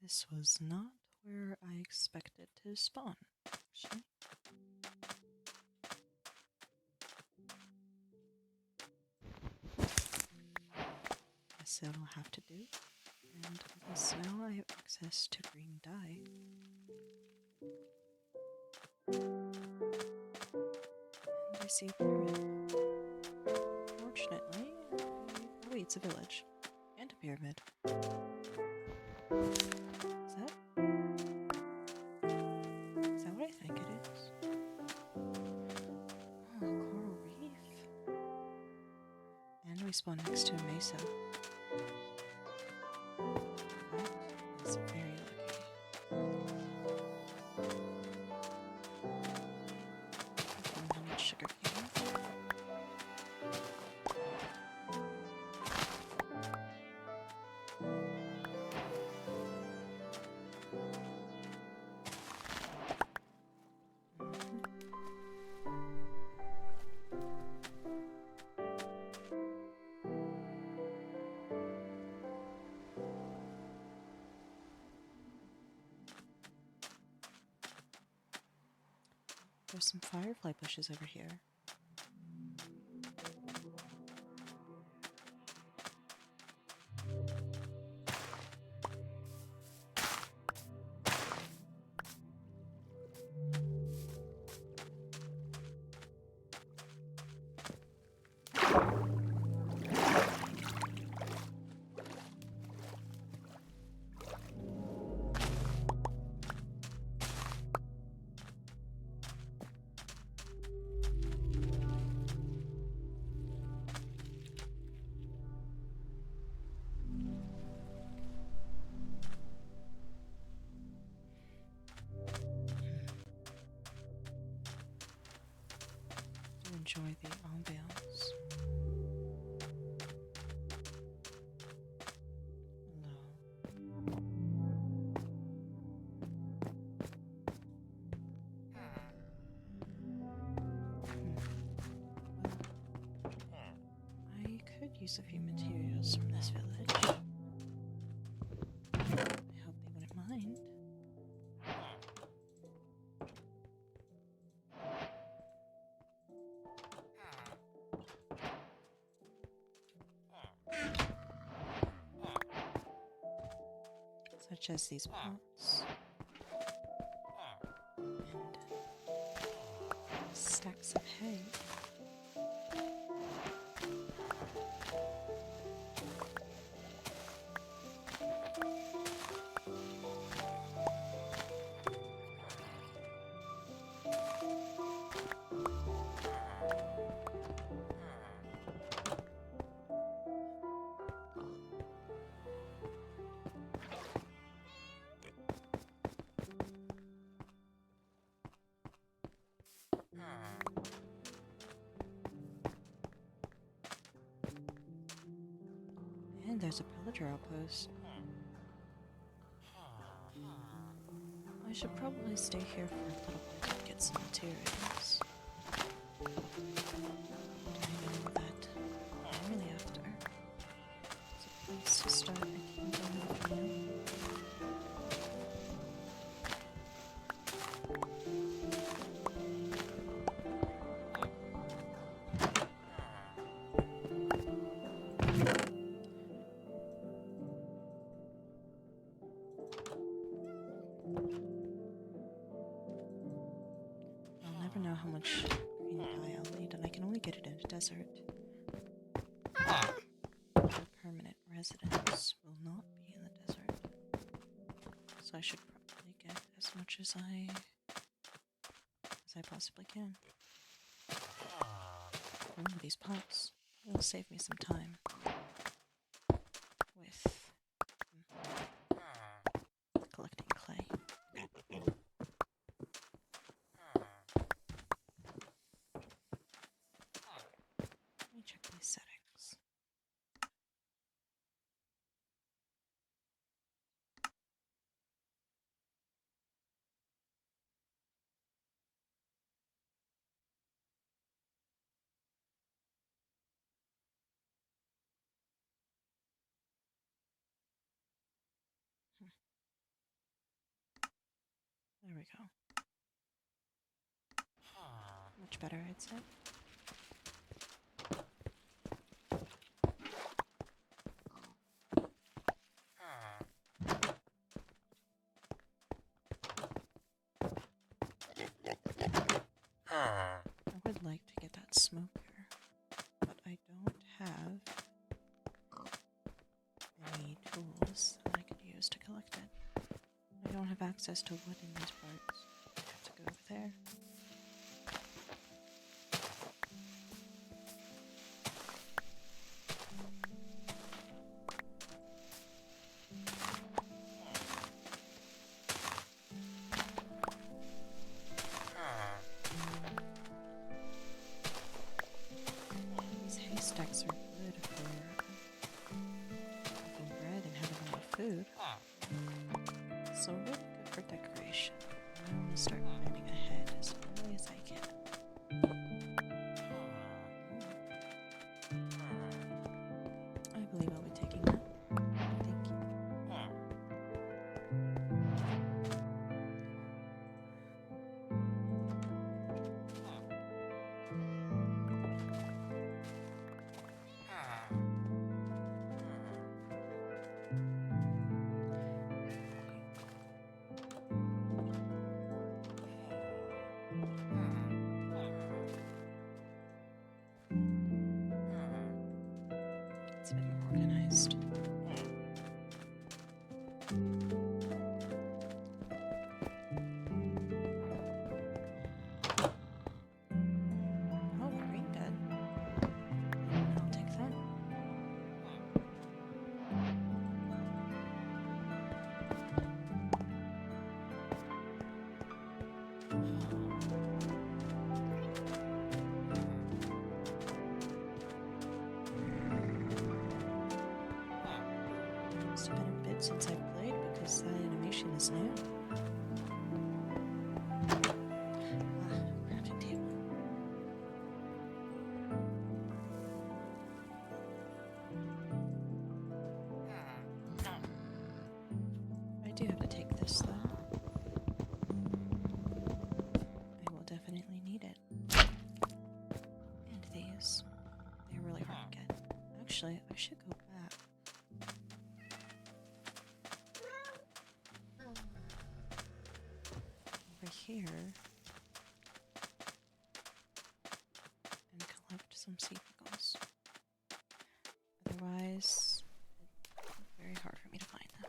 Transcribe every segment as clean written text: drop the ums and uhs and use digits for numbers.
This was not where I expected to spawn, actually. Guess that'll have to do. And I guess now I have access to green dye. And I see a pyramid. Fortunately, oh wait, it's a village. And a pyramid. Is that what I think it is? Oh, coral reef. And we spawn next to a mesa. That is very lucky. I need sugar cane. There's some firefly bushes over here. Enjoy the ambiance. I could use a few materials from this village. I hope they wouldn't mind. Such as these pots and stacks of hay. And there's a pillager outpost. I should probably stay here for a little bit and get some materials. I know that I'm really after. It's a place to start making dinner. I'll never know how much green dye I'll need, and I can only get it in a desert. My permanent residence will not be in the desert, so I should probably get as much as I possibly can. These pots will save me some time with collecting clay. Let me check these settings. we go. Much better, I'd say. I would like to get that smoker, but I don't have any tools that I could use to collect it. I don't have access to wood in these parts. I have to go over there. These haystacks are good for cooking bread and having a lot of food. So really good for decoration. I want to start planning ahead as early as I can. I believe I'll be taking that. Thank you. It's a bit more organized. Oh, a green bed. I'll take that. It's been a bit since I've played because that animation is new. Crafting table. I do have to take this though. I will definitely need it. And these. They're really hard to get. Actually, I should go back. Over here. And collect some sea pickles. Otherwise, it's very hard for me to find them.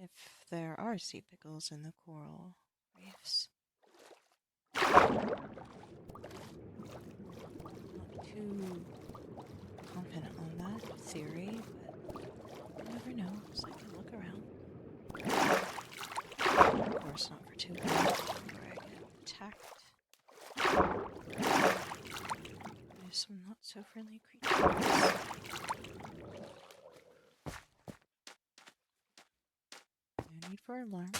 If there are sea pickles in the coral reefs. Not too confident on that theory, but you never know, so I can look around. Of course, not for too long before I get attacked by some not so friendly creatures. No need for alarm.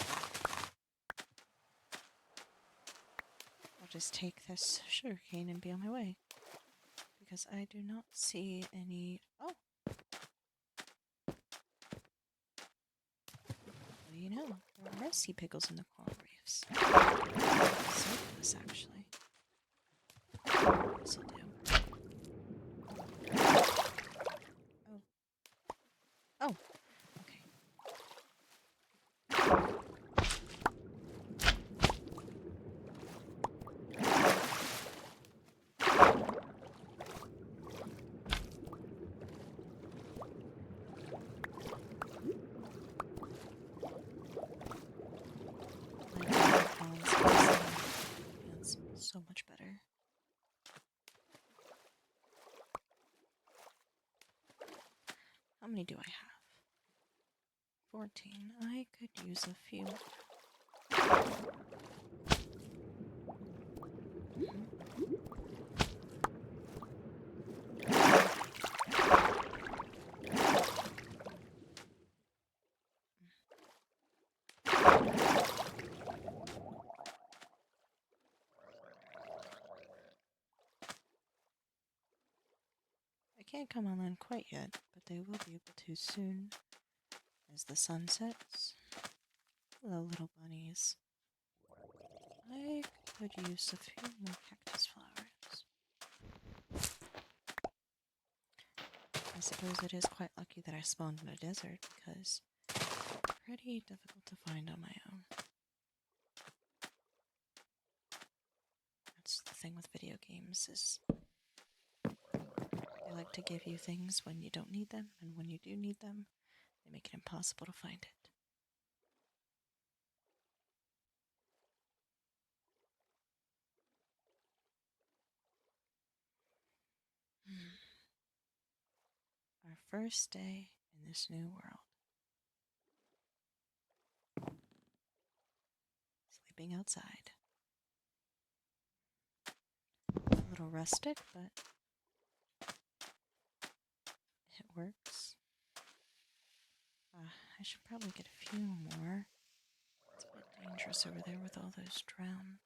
I'll just take this sugarcane and be on my way. Because I do not see any... Oh! What do you know? There are sea pickles in the coral reefs. Surplus, actually. This'll do. Oh. Oh! Okay. Feels so much better. How many do I have? 14. I could use a few. can't come online quite yet, but they will be able to soon as the sun sets. Hello, little bunnies. I could use a few more cactus flowers. I suppose it is quite lucky that I spawned in a desert, because pretty difficult to find on my own. That's the thing with video games, is they like to give you things when you don't need them, and when you do need them, they make it impossible to find it. Our first day in this new world. Sleeping outside. A little rustic, but it works. I should probably get a few more. It's a bit dangerous over there with all those drowned.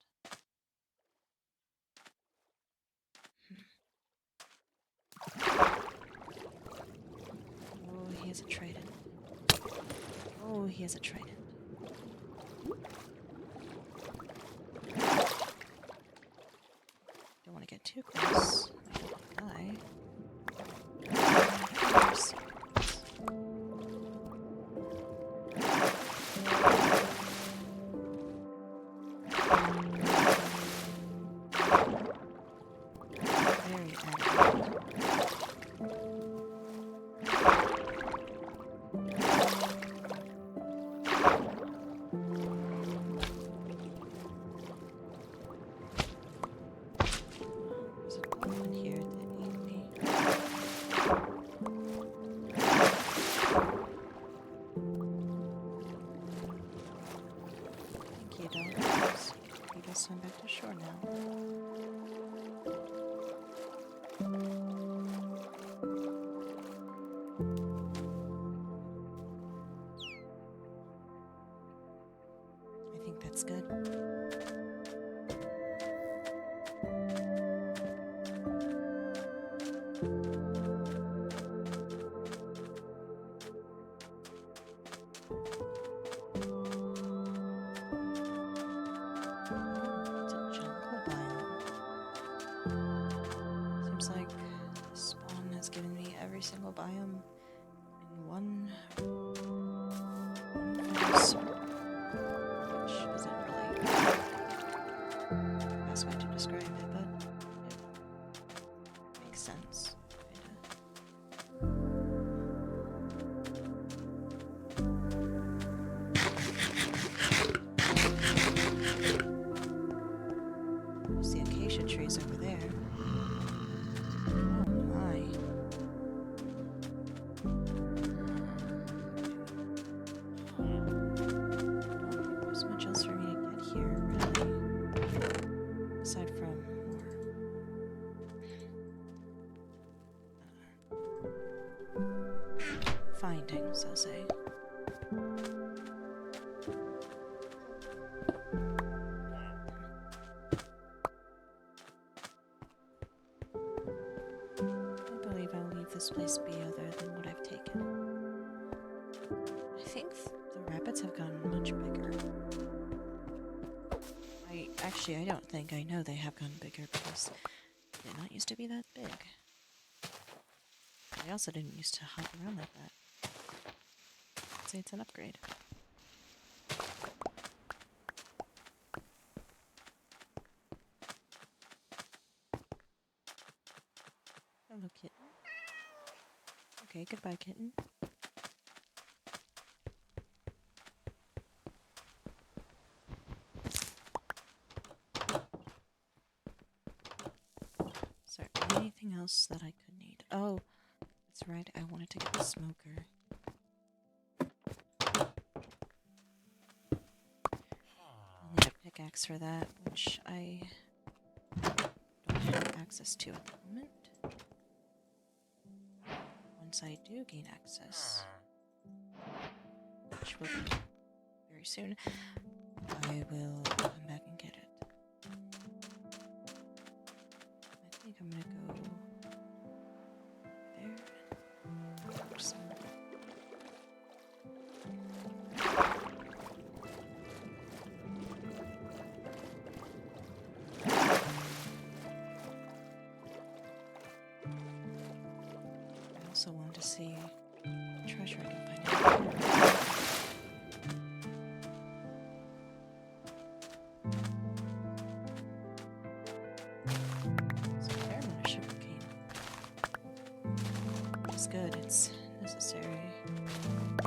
Oh, he has a trident. Oh, he has a trident. Don't want to get too close. I don't die. Very accurate. There's a dolphin here that ate me. Thank you, dolphins. I guess I'm back to shore now. I think that's good. It's a jungle biome. Seems like the spawn has given me every single biome in one place, which isn't really the best way to describe it, but it makes sense. There's the acacia trees over there. Oh my. There's much else for me to get here, really. Aside from more findings, I'll say. I believe I'll leave this place be other than what I've taken. I think the rabbits have gotten much bigger. I don't think. I know they have gotten bigger because they did not used to be that big. They also didn't used to hop around like that. I'd say it's an upgrade. Hello, kitten. Okay, goodbye, kitten. Is there anything else that I could need? Oh, that's right. I wanted to get the smoker. I'll need a pickaxe for that, which I don't have access to at the moment. Once I do gain access, which will be very soon, I will come back and get it. I think I'm gonna go to see the treasure I can find in here. It's a fair amount of sugarcane. It's good, it's necessary. The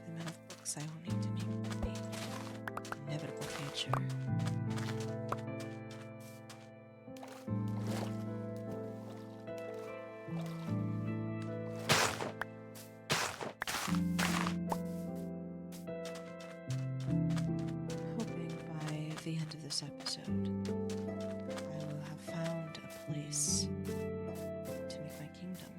amount of books I will need to meet the inevitable future. Hoping by the end of this episode, I will have found a place to make my kingdom.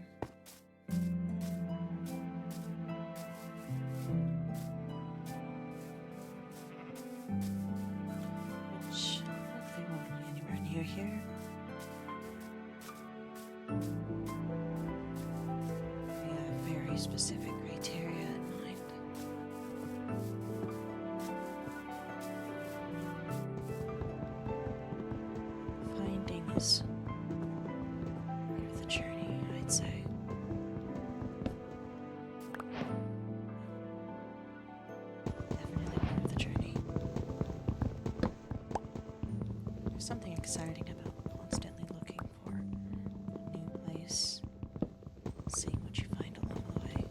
Which hopefully won't be anywhere near here. We have very specific criteria in mind. Finding is part of the journey, I'd say. Definitely part of the journey. There's something exciting about constantly looking for a new place, seeing what you find along the way.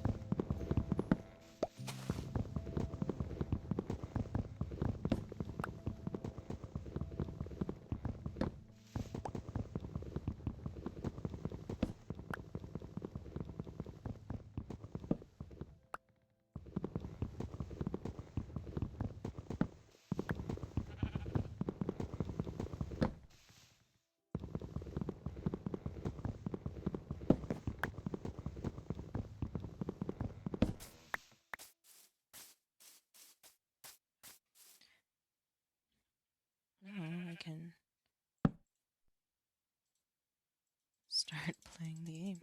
Now I can start playing the game.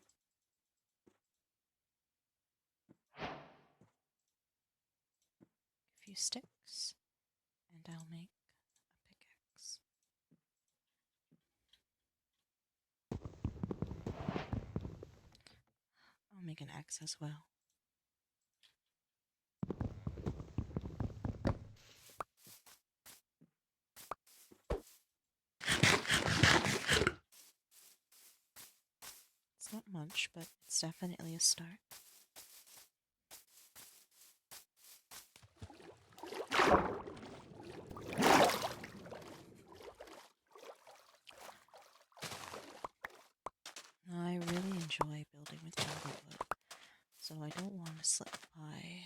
A few sticks, and I'll make a pickaxe. I'll make an axe as well. It's not much, but it's definitely a start. Now, I really enjoy building with jungle wood, so I don't want to slip by.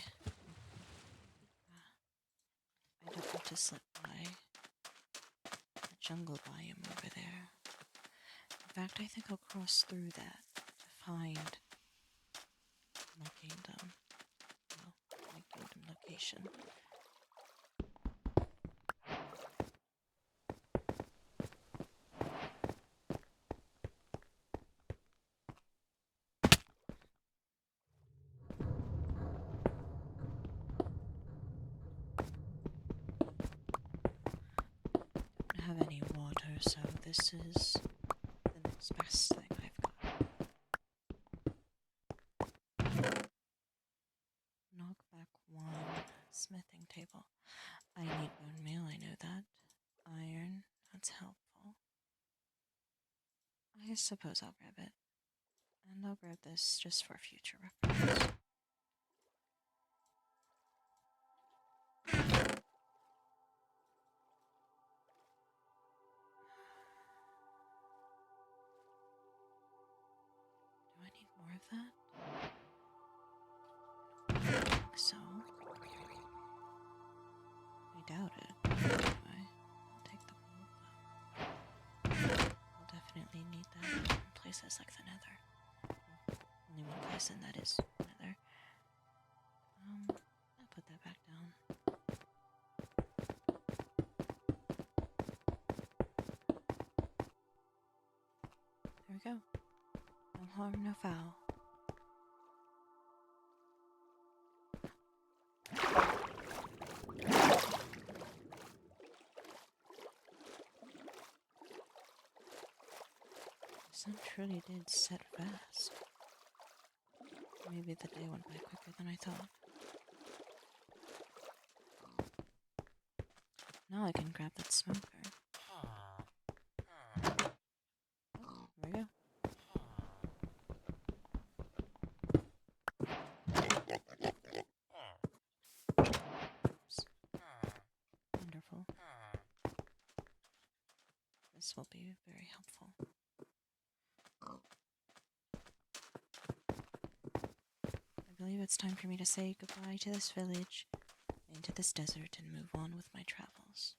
I don't want to slip by the jungle biome over there. In fact, I think I'll cross through that to find my kingdom. Well, my kingdom location. Don't have any water, so this is the next best thing I've got. Knockback 1, smithing table. I need bone meal, I know that. Iron, that's helpful. I suppose I'll grab it. And I'll grab this just for future reference. Do I need more of that? I don't think so. I doubt it. Anyway, I'll take the gold though. I'll definitely need that in places like the Nether. Well, only one place, and that is Nether. I'll put that back down. There we go. No harm, no foul. The sun truly did set fast. Maybe the day went by quicker than I thought. Now I can grab that smoker. Oh, there we go. Oops. Wonderful. This will be very helpful. I believe it's time for me to say goodbye to this village, into this desert, and move on with my travels.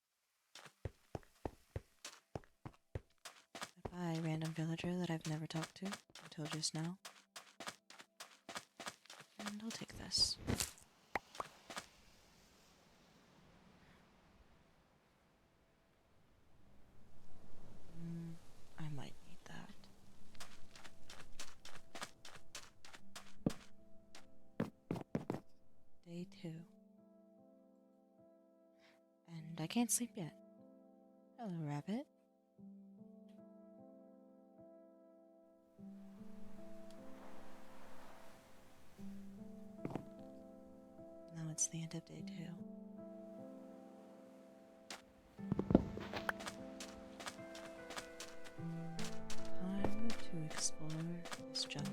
Goodbye, random villager that I've never talked to until just now. And I'll take this. I might need that. Day 2. And I can't sleep yet. Hello, rabbit. Now it's the end of day 2. Time to explore this jungle.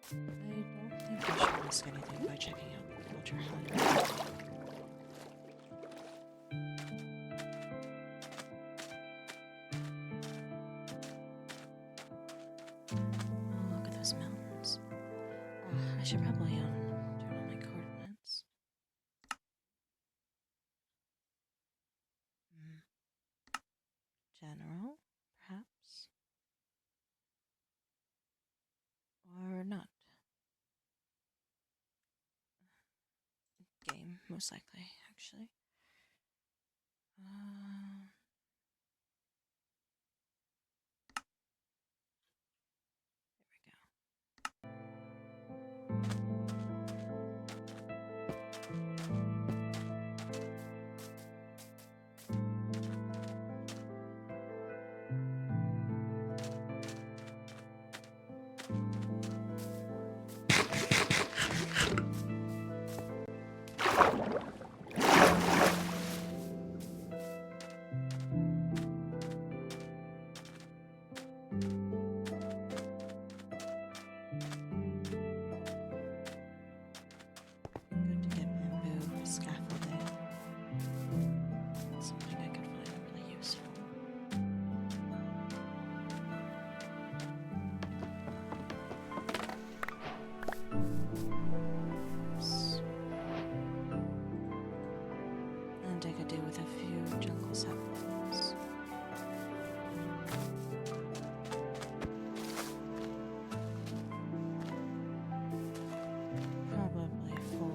I don't think I should risk anything by checking out the villager hut. Oh, look at those mountains. I should probably turn on my coordinates. General, perhaps? Or not? Game, most likely, actually. There we go. Good to get bamboo for scaffolding. That's something I could find really useful. Oops. And I could do with a few jungle saplings. Probably 4.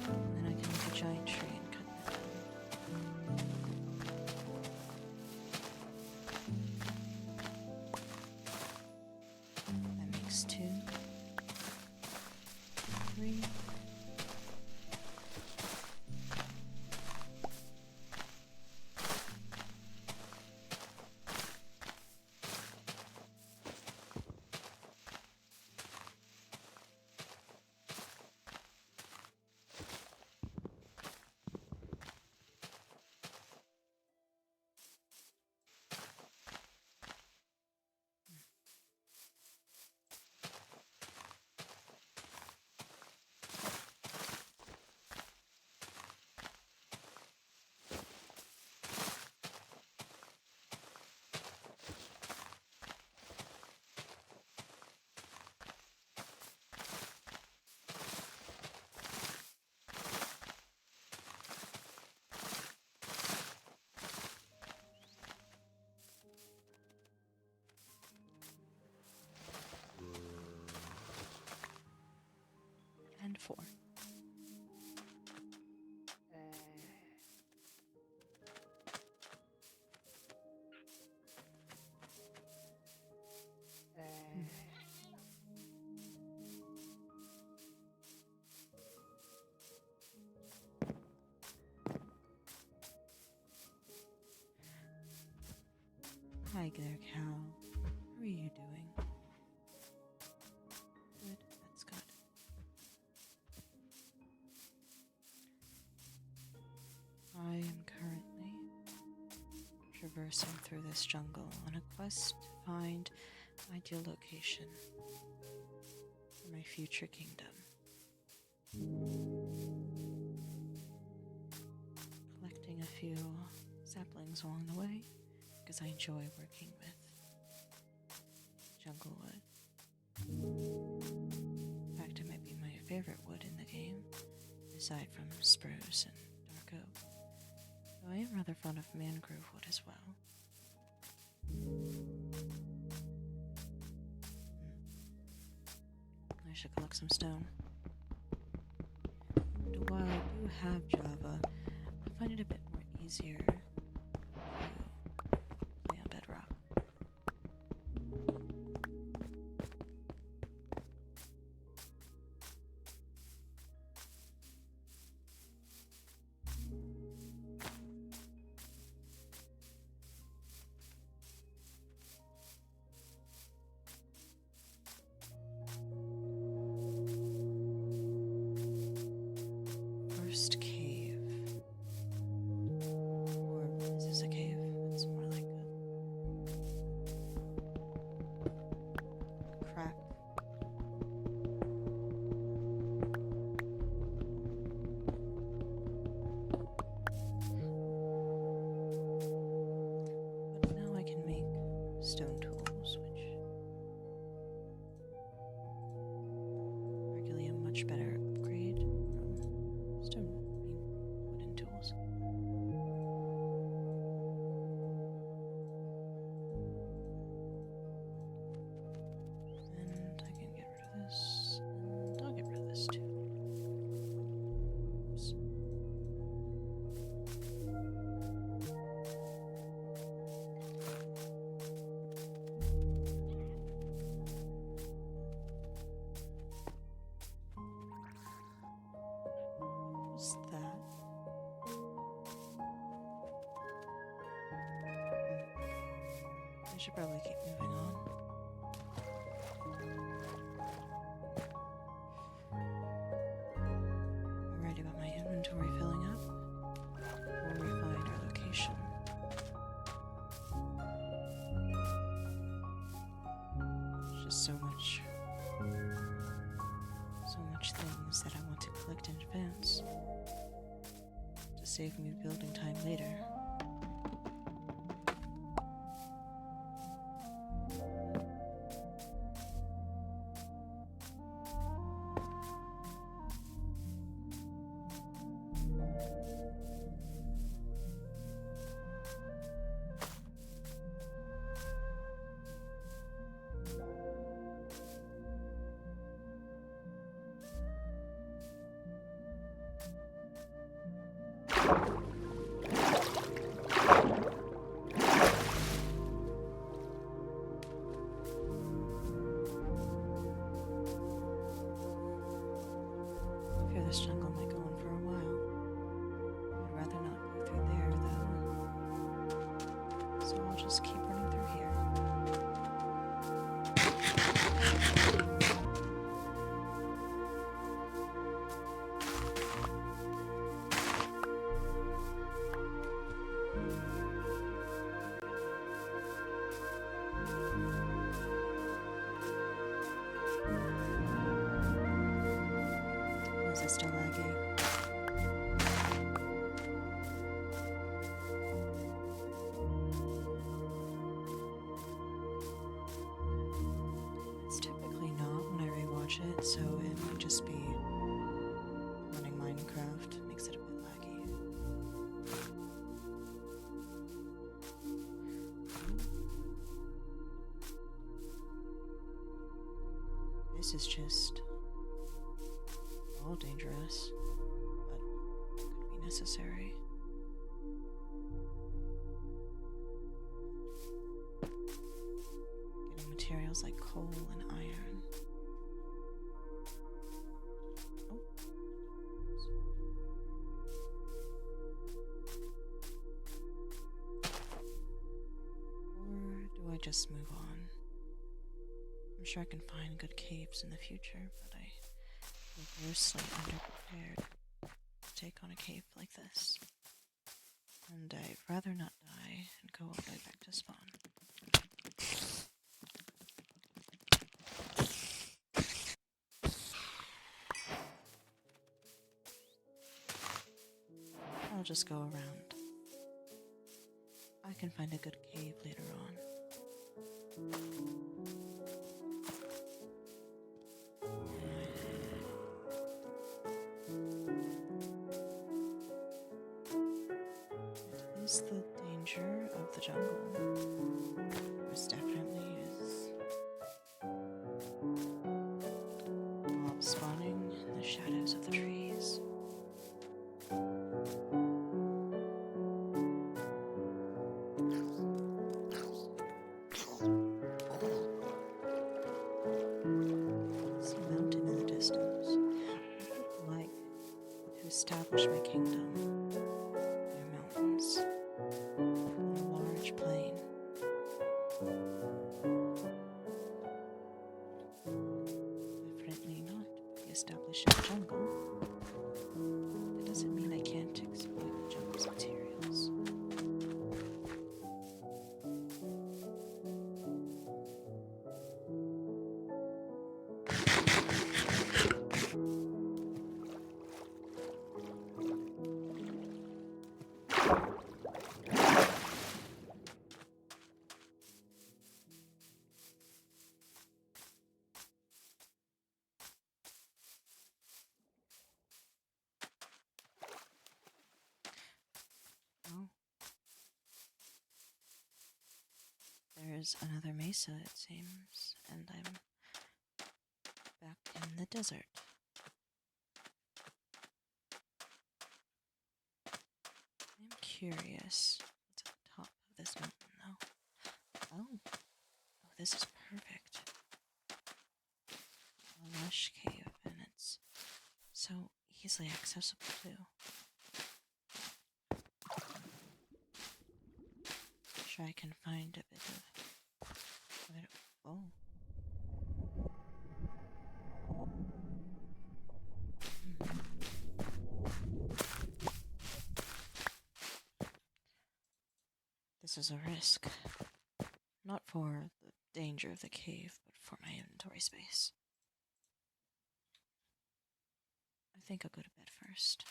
And then I can make a giant tree and cut that down. That makes 2. 3. And 4. Hi there, cow. How are you doing? Good, that's good. I am currently traversing through this jungle on a quest to find my ideal location for my future kingdom. Collecting a few saplings along the way because I enjoy working with jungle wood. In fact, it might be my favorite wood in the game, aside from spruce and dark oak. Though I am rather fond of mangrove wood as well. I should collect some stone. And while I do have Java, I find it a bit more easier to play on Bedrock. First cave. Or is this a cave? It's more like a crack. But now I can make stone tools, which are arguably a much better upgrade from wooden tools. And I can get rid of this, and I'll get rid of this too. Oops. What was that? I should probably keep moving on. I'm worried about my inventory filling up before we find our location. There's just so much things that I want to collect in advance to save me building time later. I fear this jungle might go on for a while. I'd rather not go through there, though. So I'll just keep running through here. Is it still laggy? It's typically not when I rewatch it, so it might just be running Minecraft makes it a bit laggy. This is just all dangerous, but could be necessary. Getting materials like coal and iron. Oh. Oops. Or do just move on. I'm sure I can find good caves in the future, but I feel grossly underprepared to take on a cave like this. And I'd rather not die and go all the way back to spawn. I'll just go around. I can find a good cave later on. It is the danger of the jungle. This definitely is. Mobs spawning in the shadows of the trees. See a mountain in the distance. I would like to establish my kingdom near mountains on a large plain. Definitely not be established in the jungle. That doesn't mean I can't exploit the jungle's materials. Oh. There's another mesa, it seems, and I'm back in the desert. I'm curious what's at the top of this mountain, though. Oh, this is perfect. A lush cave, and it's so easily accessible, too. Sure I can find a bit of oh. This is a risk. Not for the danger of the cave, but for my inventory space. I think I'll go to bed first.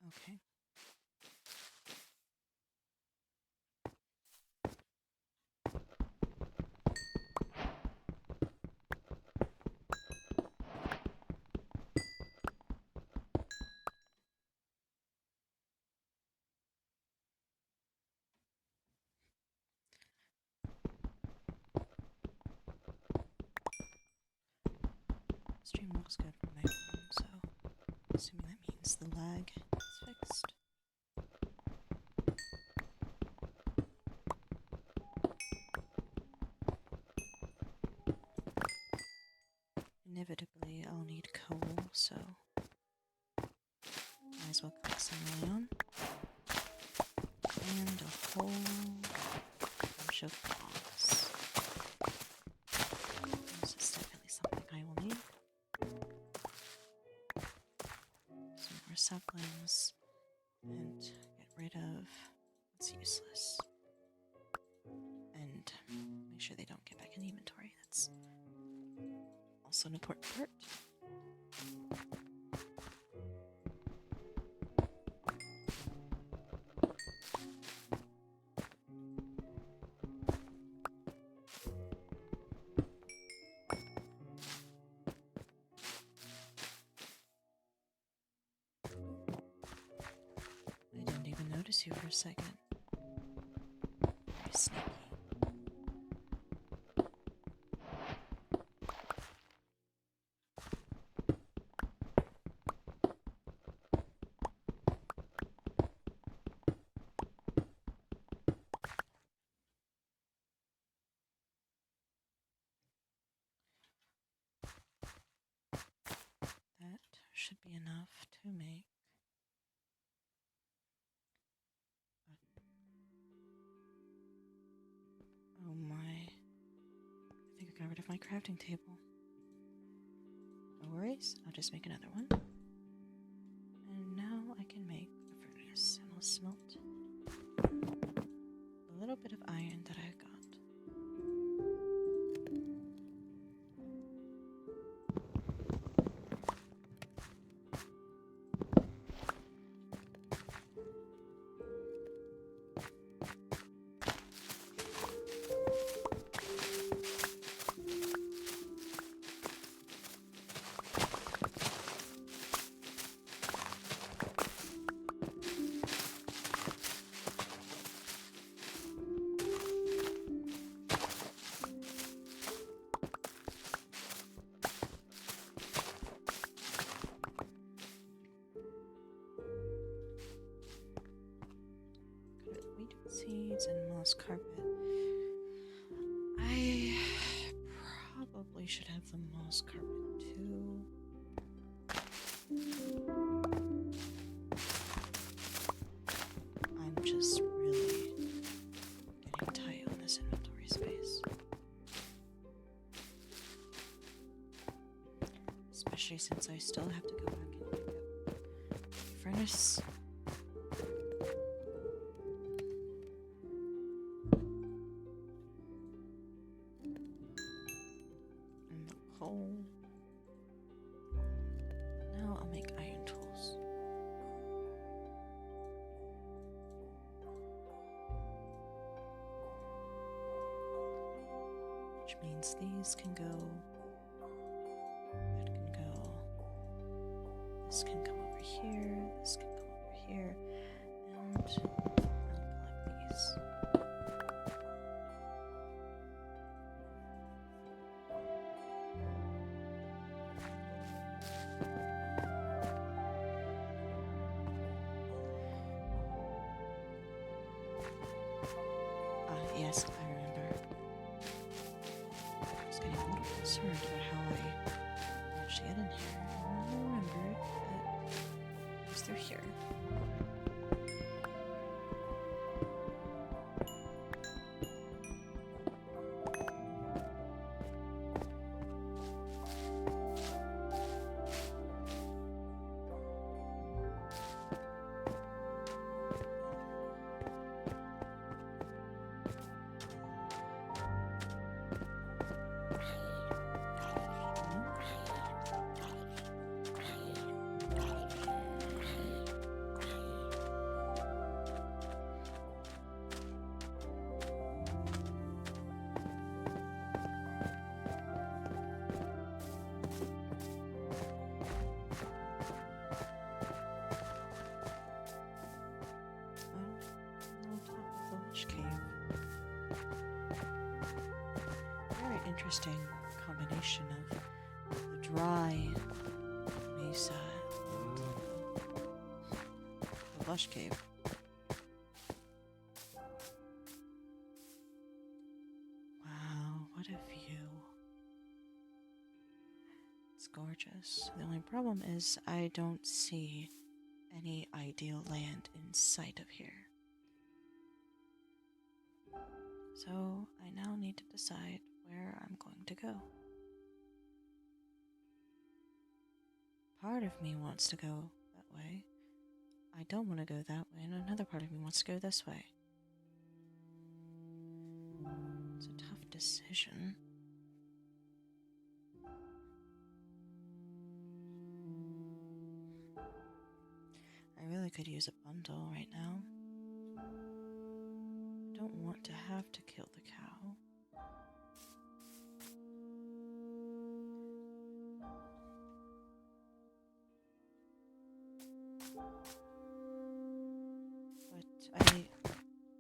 Okay. Stream looks good from my phone, so assuming that means the lag is fixed. Inevitably, I'll need coal, so might as well cook some early on. And a whole bunch of logs. This is definitely something I will need. Some more saplings, and get rid of what's useless. And make sure they don't get back in the inventory. That's also an important part. I didn't even notice you for a second. Very sneaky. should be enough to make. Oh my. I think I got rid of my crafting table. No worries, I'll just make another one. And now I can make a furnace, and I'll smelt a little bit of iron that I got. Wheat seeds and moss carpet. I probably should have the moss carpet too. I'm just really getting tight on this inventory space. Especially since I still have to go back and pick up the furnace. And the coal. Now I'll make iron tools. Which means these can go, that can go, this can come over here, this can come over here, and I'll collect these. Yes, I remember. I was getting a little concerned about how I managed to get in here. And I remembered that it was through here. Very interesting combination of the dry mesa and the lush cave. Wow, what a view. It's gorgeous. The only problem is I don't see any ideal land in sight of here. So I now need to decide where I'm going to go. Part of me wants to go that way. I don't want to go that way, and another part of me wants to go this way. It's a tough decision. I really could use a bundle right now. I don't want to have to kill the cow. But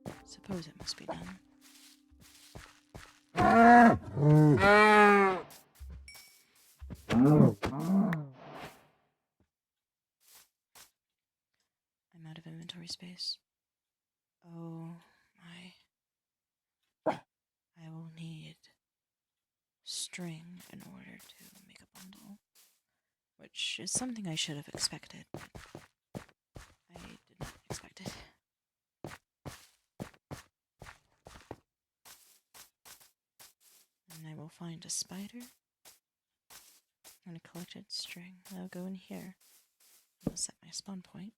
I suppose it must be done. I'm out of inventory space. Oh my. I will need string in order to make a bundle. Which which is something I should have expected, but I did not expect it. And I will find a spider and a collected string. I'll go in here. I'll set my spawn point.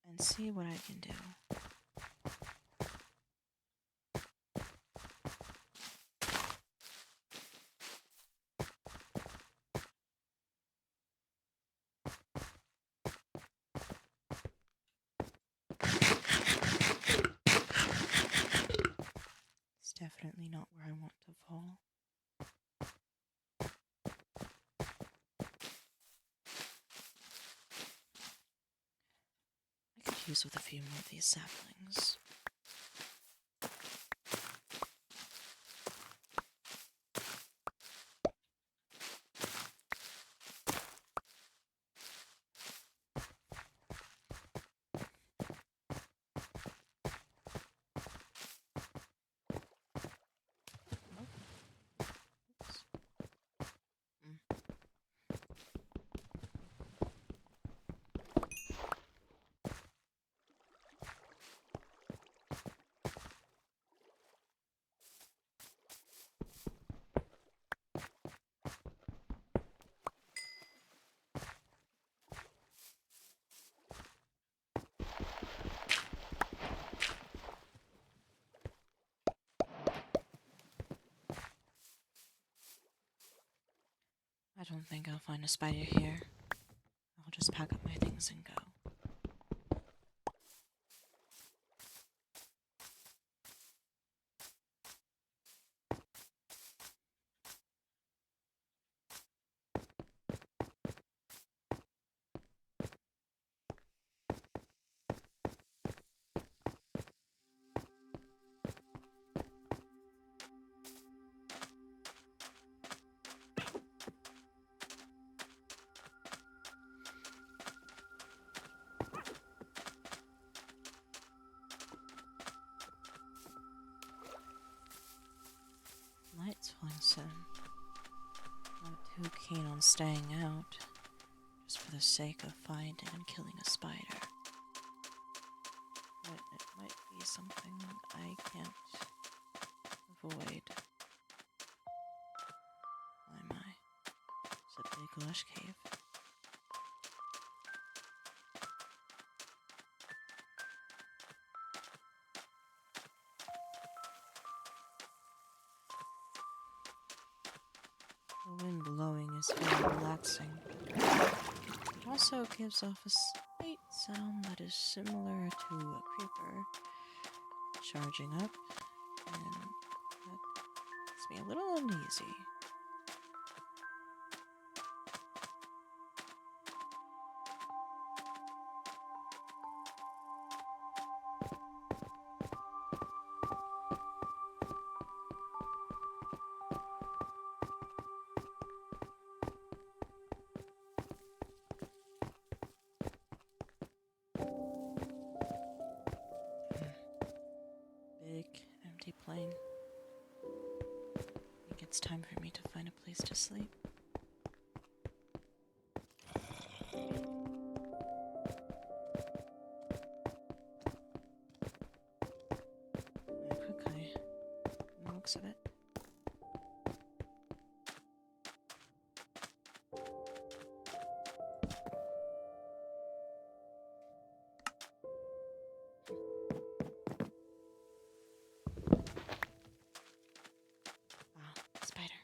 And see what I can do. It's definitely not where I want to fall. I could use with a few more of these saplings. I don't think I'll find a spider here. I'll just pack up my things and go. Light's falling soon. Not too keen on staying out, just for the sake of finding and killing a spider. But it might be something I can't avoid. My. It's a big lush cave. The wind blowing is very relaxing. It also gives off a slight sound that is similar to a creeper charging up, and that makes me a little uneasy. Big, empty plain. I think it's time for me to find a place to sleep. Quickly, from the looks of it. Wow, spider.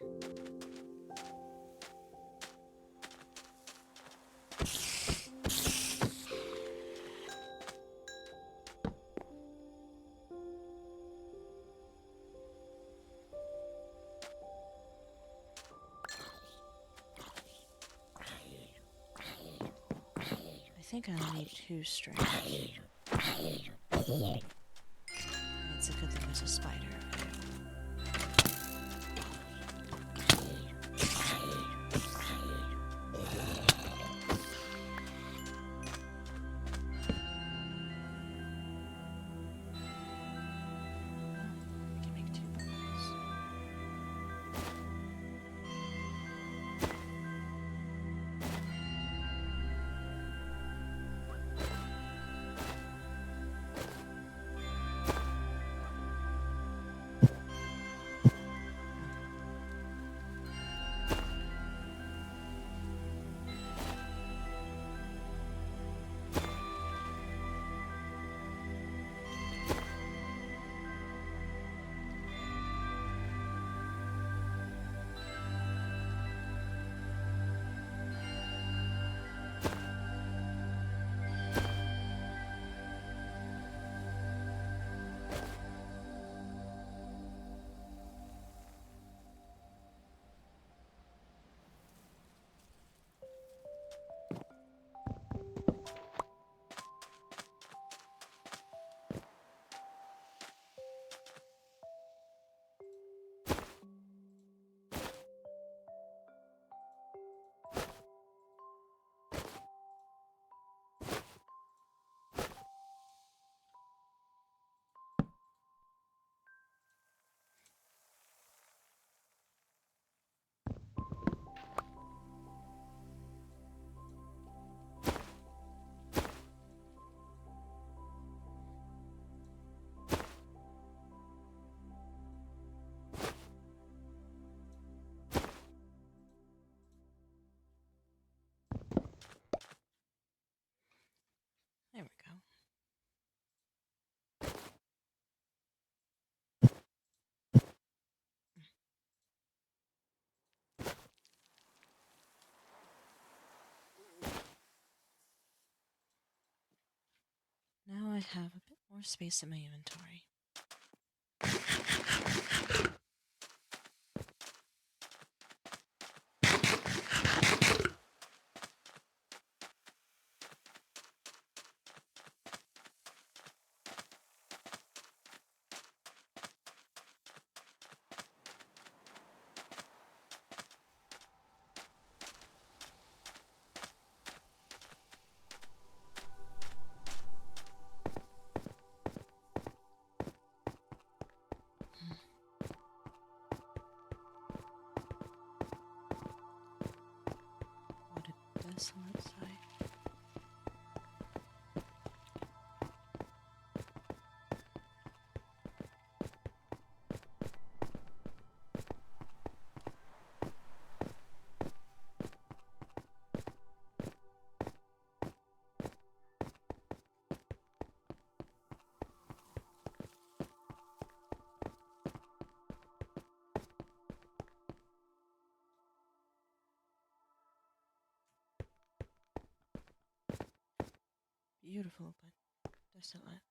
I think I need 2 strings. And it's a good thing there's a spider over there. I can make 2 bows. I have a bit more space in my inventory. What a desolate sight. Beautiful, but desolate.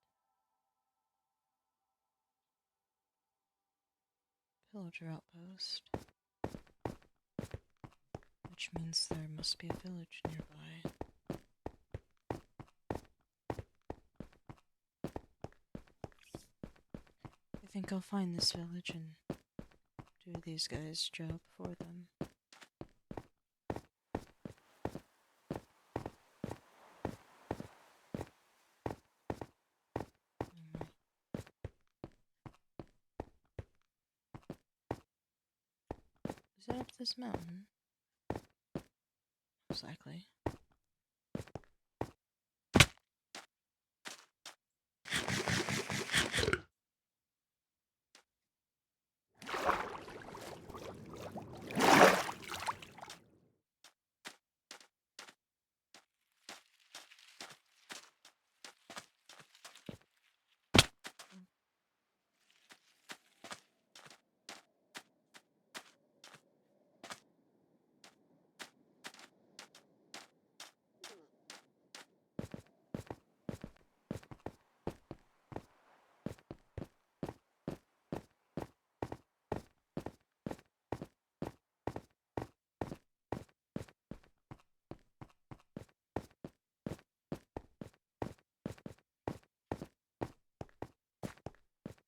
Pillager outpost. Which means there must be a village nearby. I think I'll find this village and do these guys' job for them. Is that up this mountain? Most likely.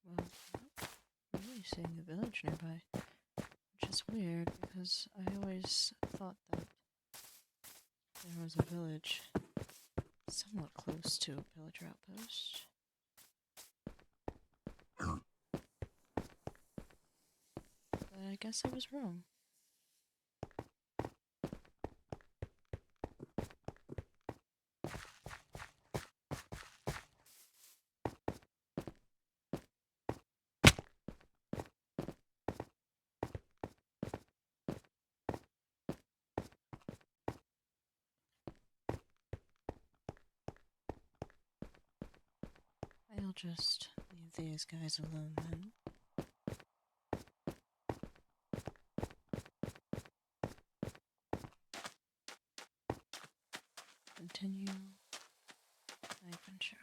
Well, I'm really seeing a village nearby, which is weird because I always thought that there was a village somewhat close to a pillager outpost. But I guess I was wrong. I'll just leave these guys alone then. Continue my adventure.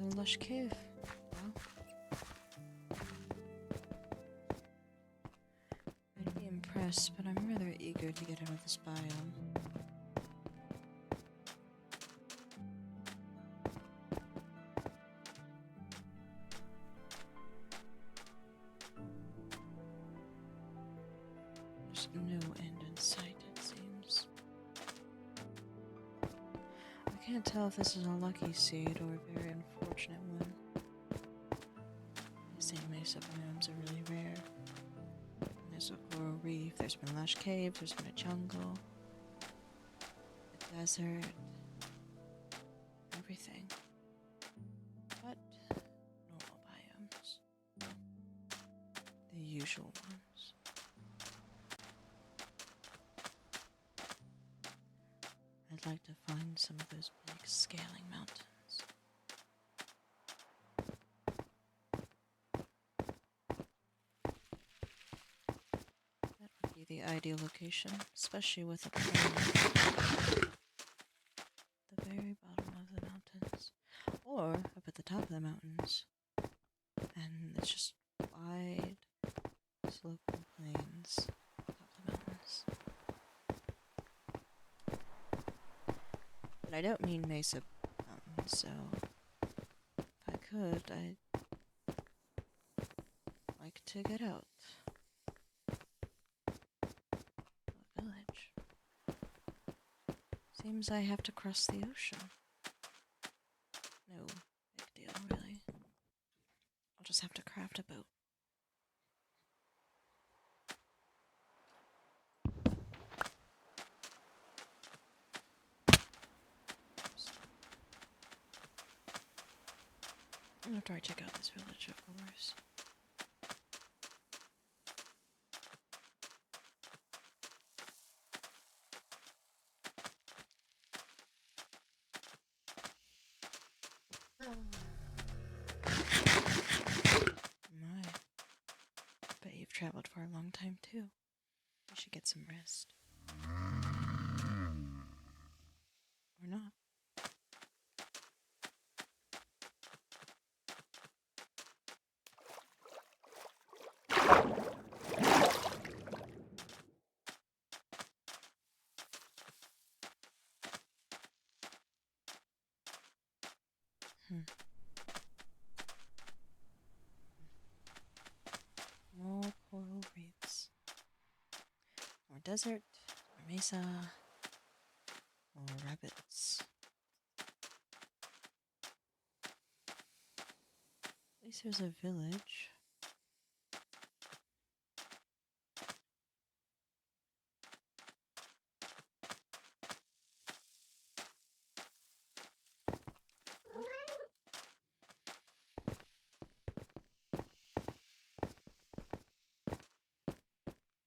a lush cave. Wow. I'd be impressed, but I'm rather eager to get out of this biome. There's no end in sight, it seems. I can't tell if this is a lucky seed or a very unfortunate one. They say mesa biomes are really rare. There's a coral reef, there's been lush caves, there's been a jungle, a desert, everything. But normal biomes. The usual ones. I'd like to find some of those big scaling mountains. That would be the ideal location, especially with a plane at the very bottom of the mountains. Or up at the top of the mountains. And it's just wide, sloping plains atop the mountains. But I don't mean mesa mountains, so if I could, I'd like to get out. A village. Seems I have to cross the ocean. No big deal, really. I'll just have to craft a boat. After I check out this village, of course. My, bet you've traveled for a long time too. You should get some rest. Or not. More coral reefs. More desert, more mesa, more rabbits. At least there's a village.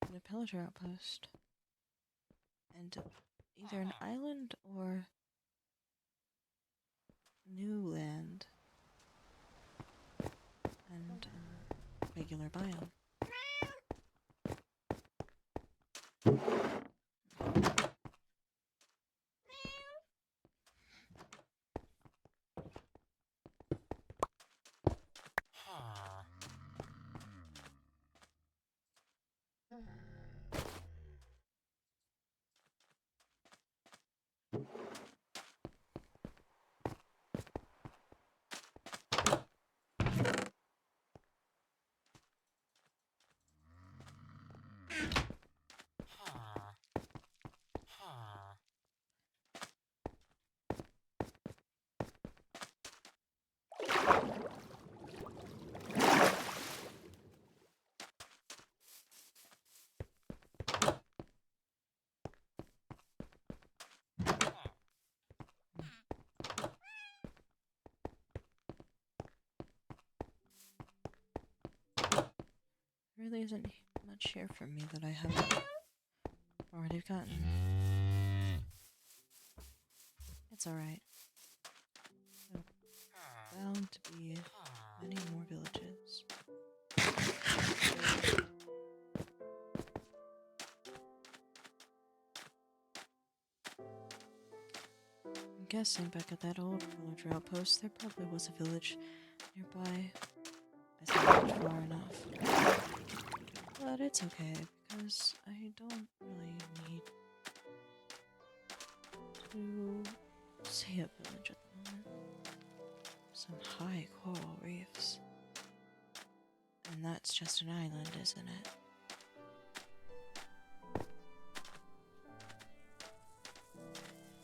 And a pillager outpost. And either an island or new land. And a regular biome. Really isn't much here for me that I haven't already gotten. It's alright. Bound to be many more villages. guessing back at that old villager outpost, there probably was a village nearby. I think far enough. But it's okay, because I don't really need to see a village at the moment. Some high coral reefs. And that's just an island, isn't it?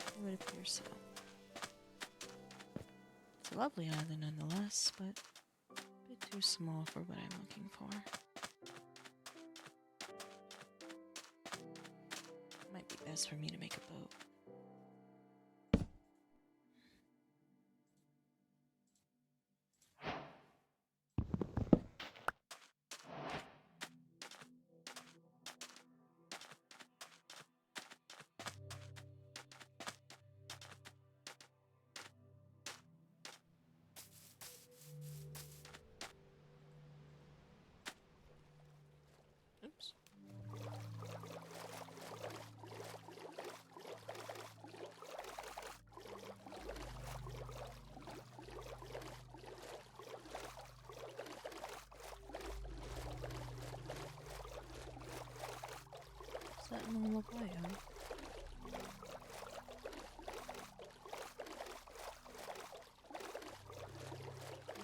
It would appear so. It's a lovely island nonetheless, but a bit too small for what I'm looking for. Might be best for me to make a boat. Oops. Is that normal biome?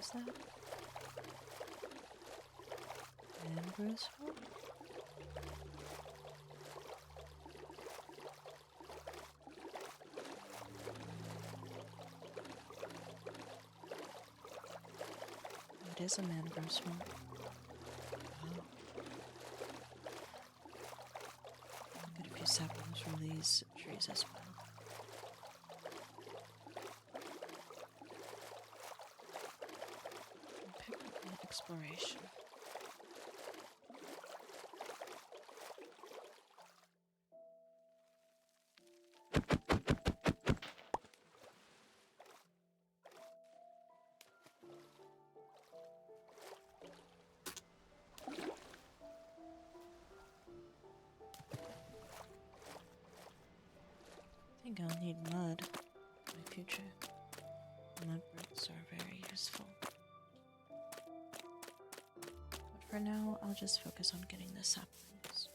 Is that mangrove swamp? It is a mangrove swamp. Wow. Get a few saplings from these trees as well. And pick up an exploration. I think I'll need mud in my future. Mud bricks are very useful. But for now, I'll just focus on getting the saplings.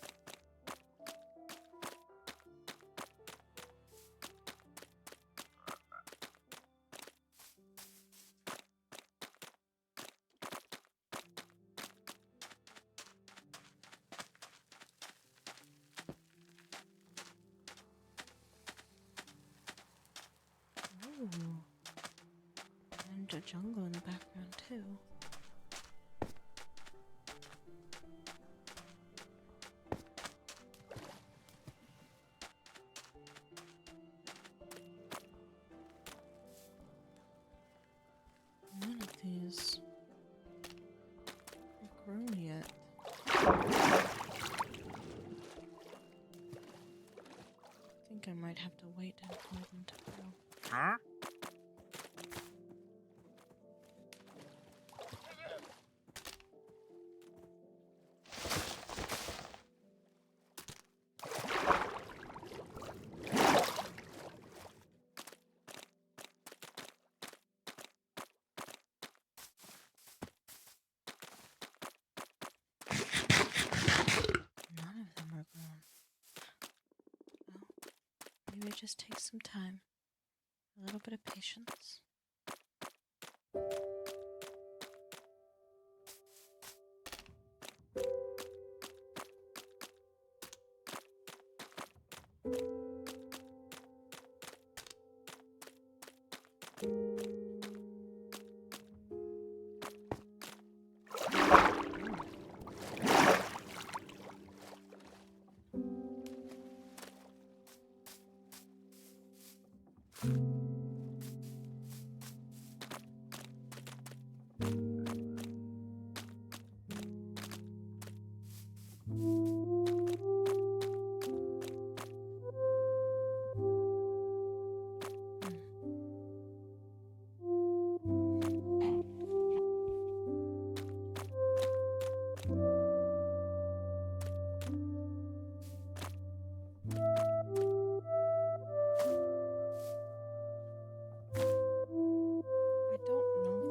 Ooh. And a jungle in the background too. None of these have grown yet. I think I might have to wait for them to grow. Huh? None of them are grown. Well, maybe it just takes some time. A little bit of patience.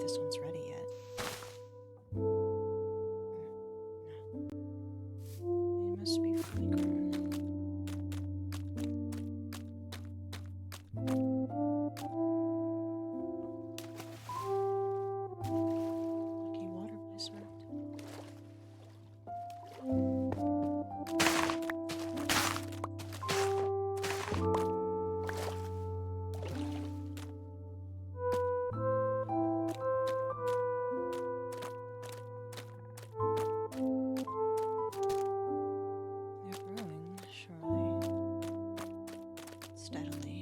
this one's ready yet. No. They must be fully grown. Lucky water placement. They're growing, surely. Steadily.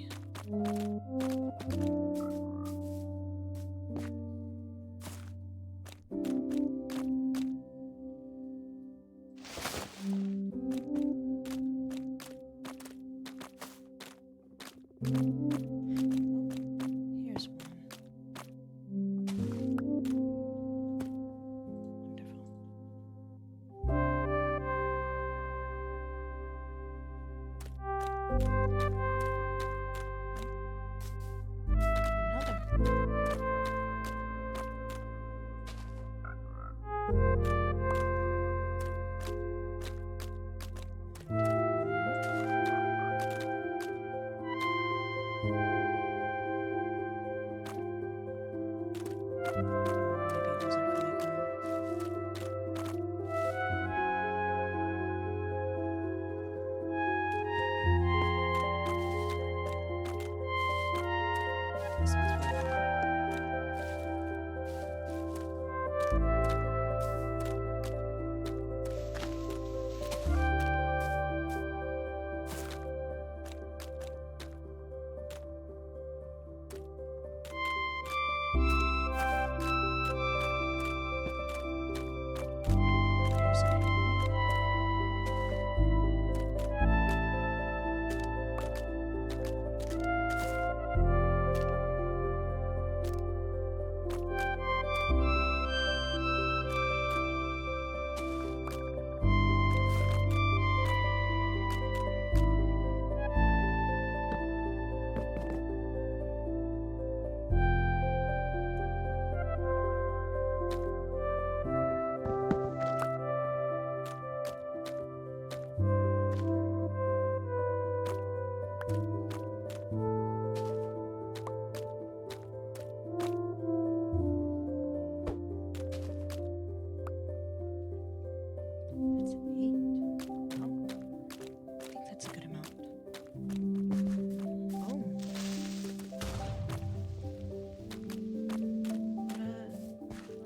Here's one.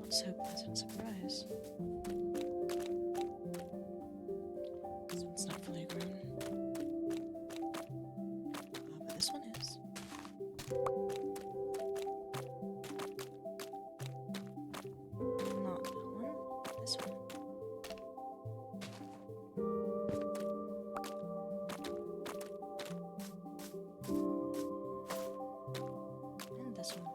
So pleasant surprise. This one's not fully grown. But this one is. Not that one. This one. And this one.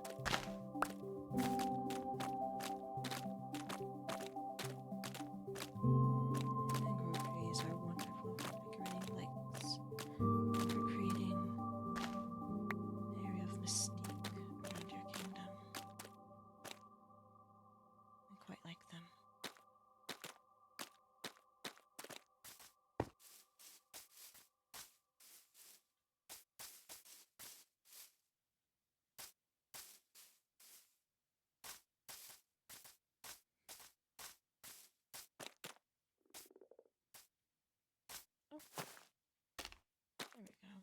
There we go.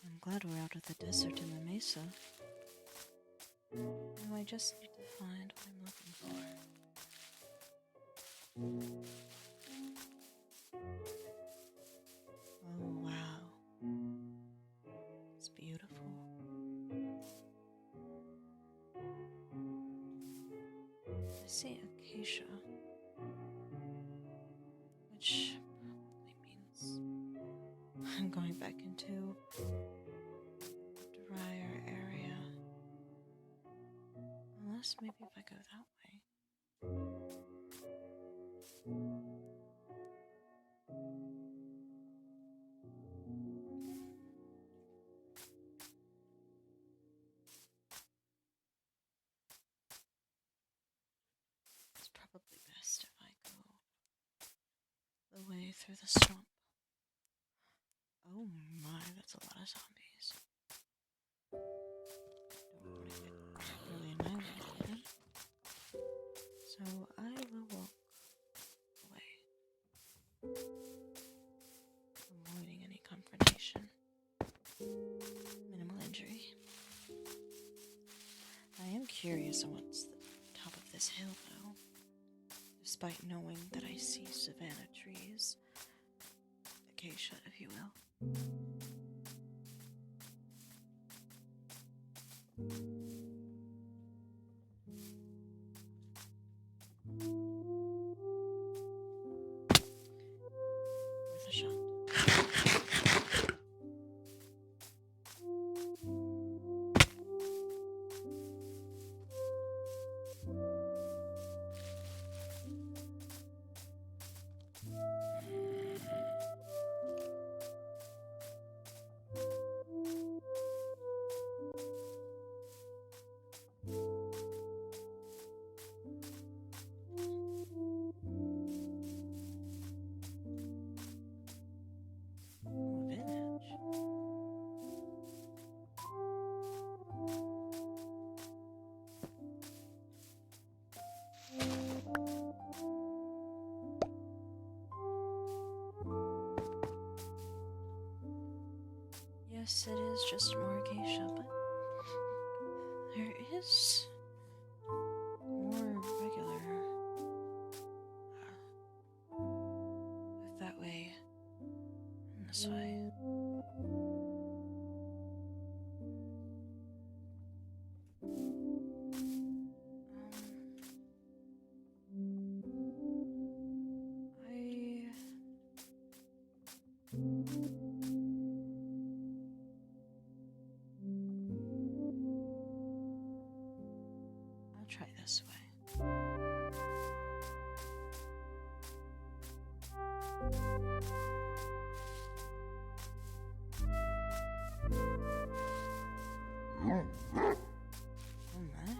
I'm glad we're out of the desert in the mesa. Now I just need to find what I'm looking for. Oh, wow. It's beautiful. see acacia, which probably means I'm going back into a drier area. Unless maybe if I go that way. It's probably best if I go the way through the swamp. Oh my, that's a lot of zombies. Don't want to get really annihilated by them. So I will walk away, avoiding any confrontation. Minimal injury. I am curious on what's the top of this hill, though. Despite knowing that I see savanna trees, acacia, if you will. Worth a shot. Yes, it is just more acacia, but there is more regular. With that way and this way. I'll try this way. Oh my.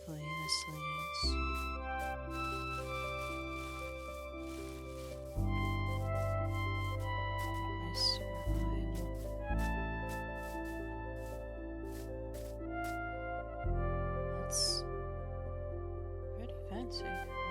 Hopefully this leads. Place where I will. That's pretty fancy, actually.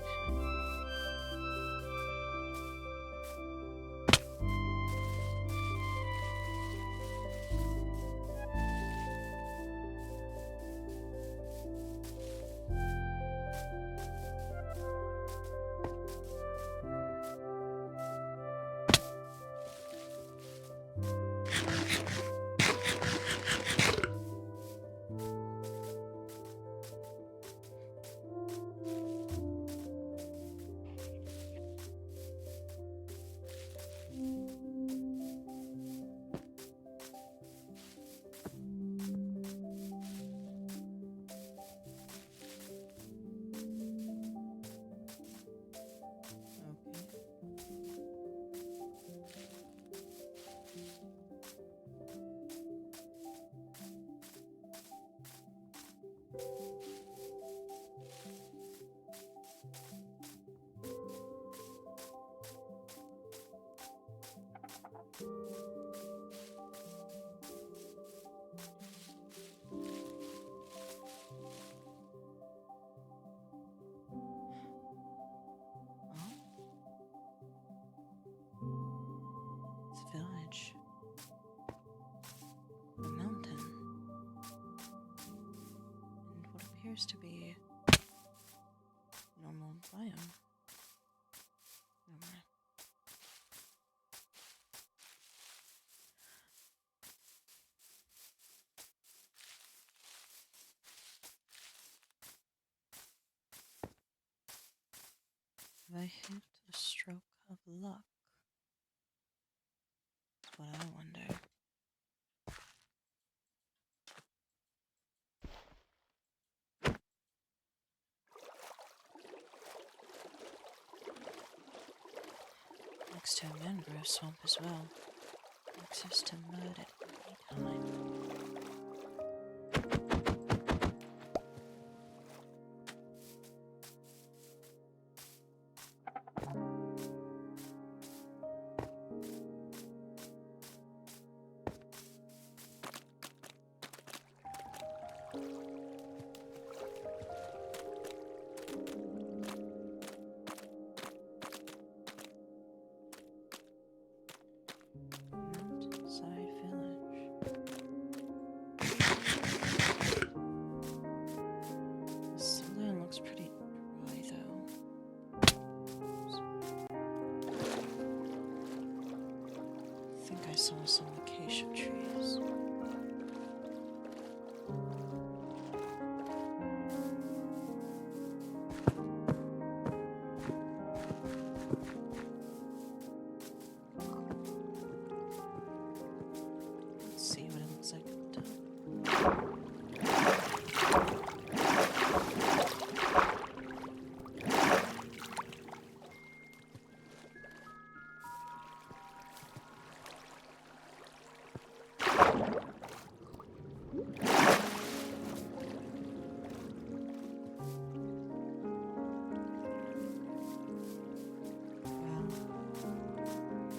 appears to be normal biome. Normal. Have I hit the stroke of luck? That's what I wonder. Next to a mangrove swamp as well. Access to mud at any time. Mountainside Village. This land looks pretty dry though. I think I saw some acacia trees. Let's see what it looks like at the top.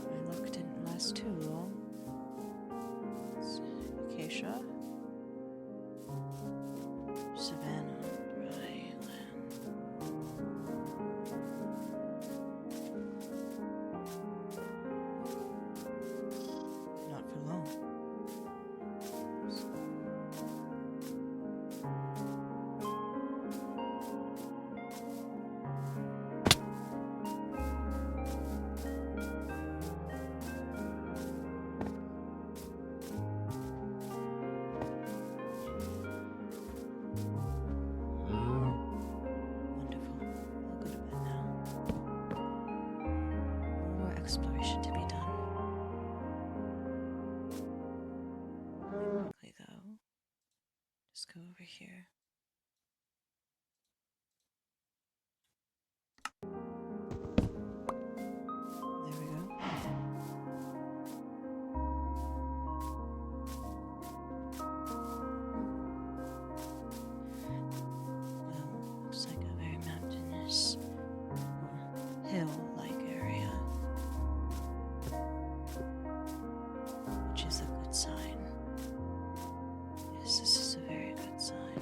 My luck didn't last too long. It's acacia. Savannah, dry land. Not for long. Wonderful. I'll go to bed now. More exploration to be done. Quickly though, just go over here. There we go. Well, looks like a very mountainous or hill-like area, which is a good sign. Yes, this is a very good sign.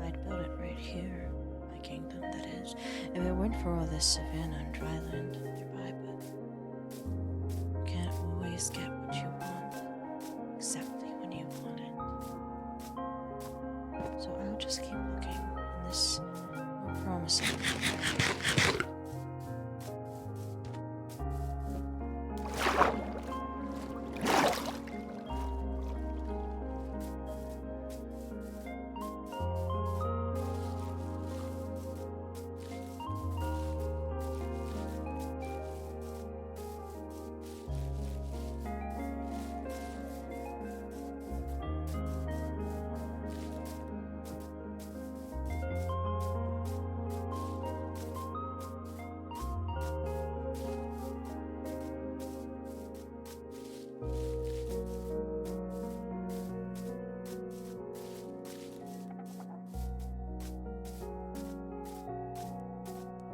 I'd build it right here, my kingdom, that is, if it weren't for all this savannah and dry land nearby, but you can't always get what you want exactly when you want it. So I'll just keep looking in this more promising direction.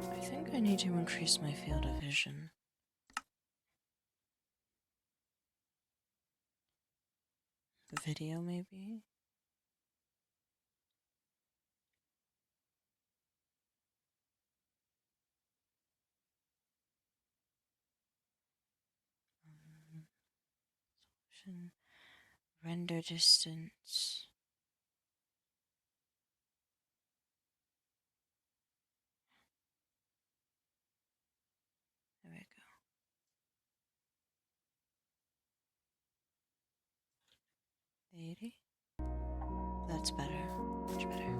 I think I need to increase my field of vision. Video, maybe? Solution. Render distance. deity? That's better. Much better.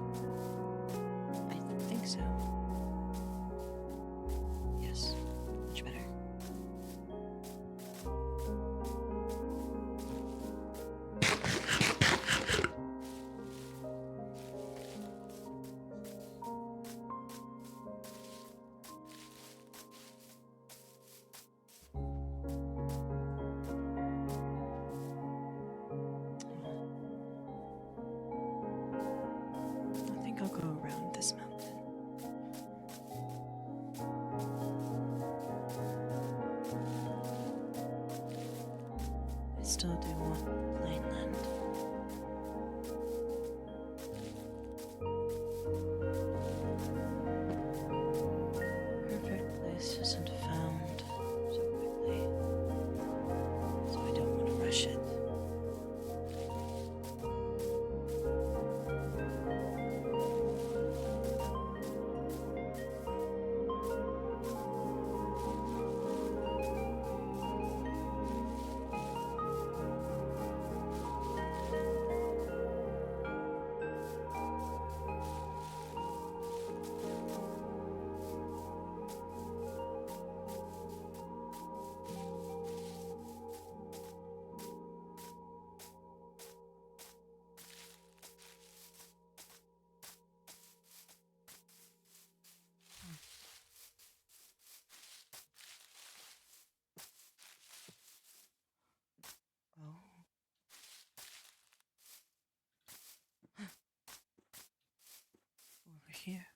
I think so. Yes, much better. I think I'll go around this mountain. I still do want plain land. Perfect place isn't found so quickly, so I don't want to rush it. Oh. Over here.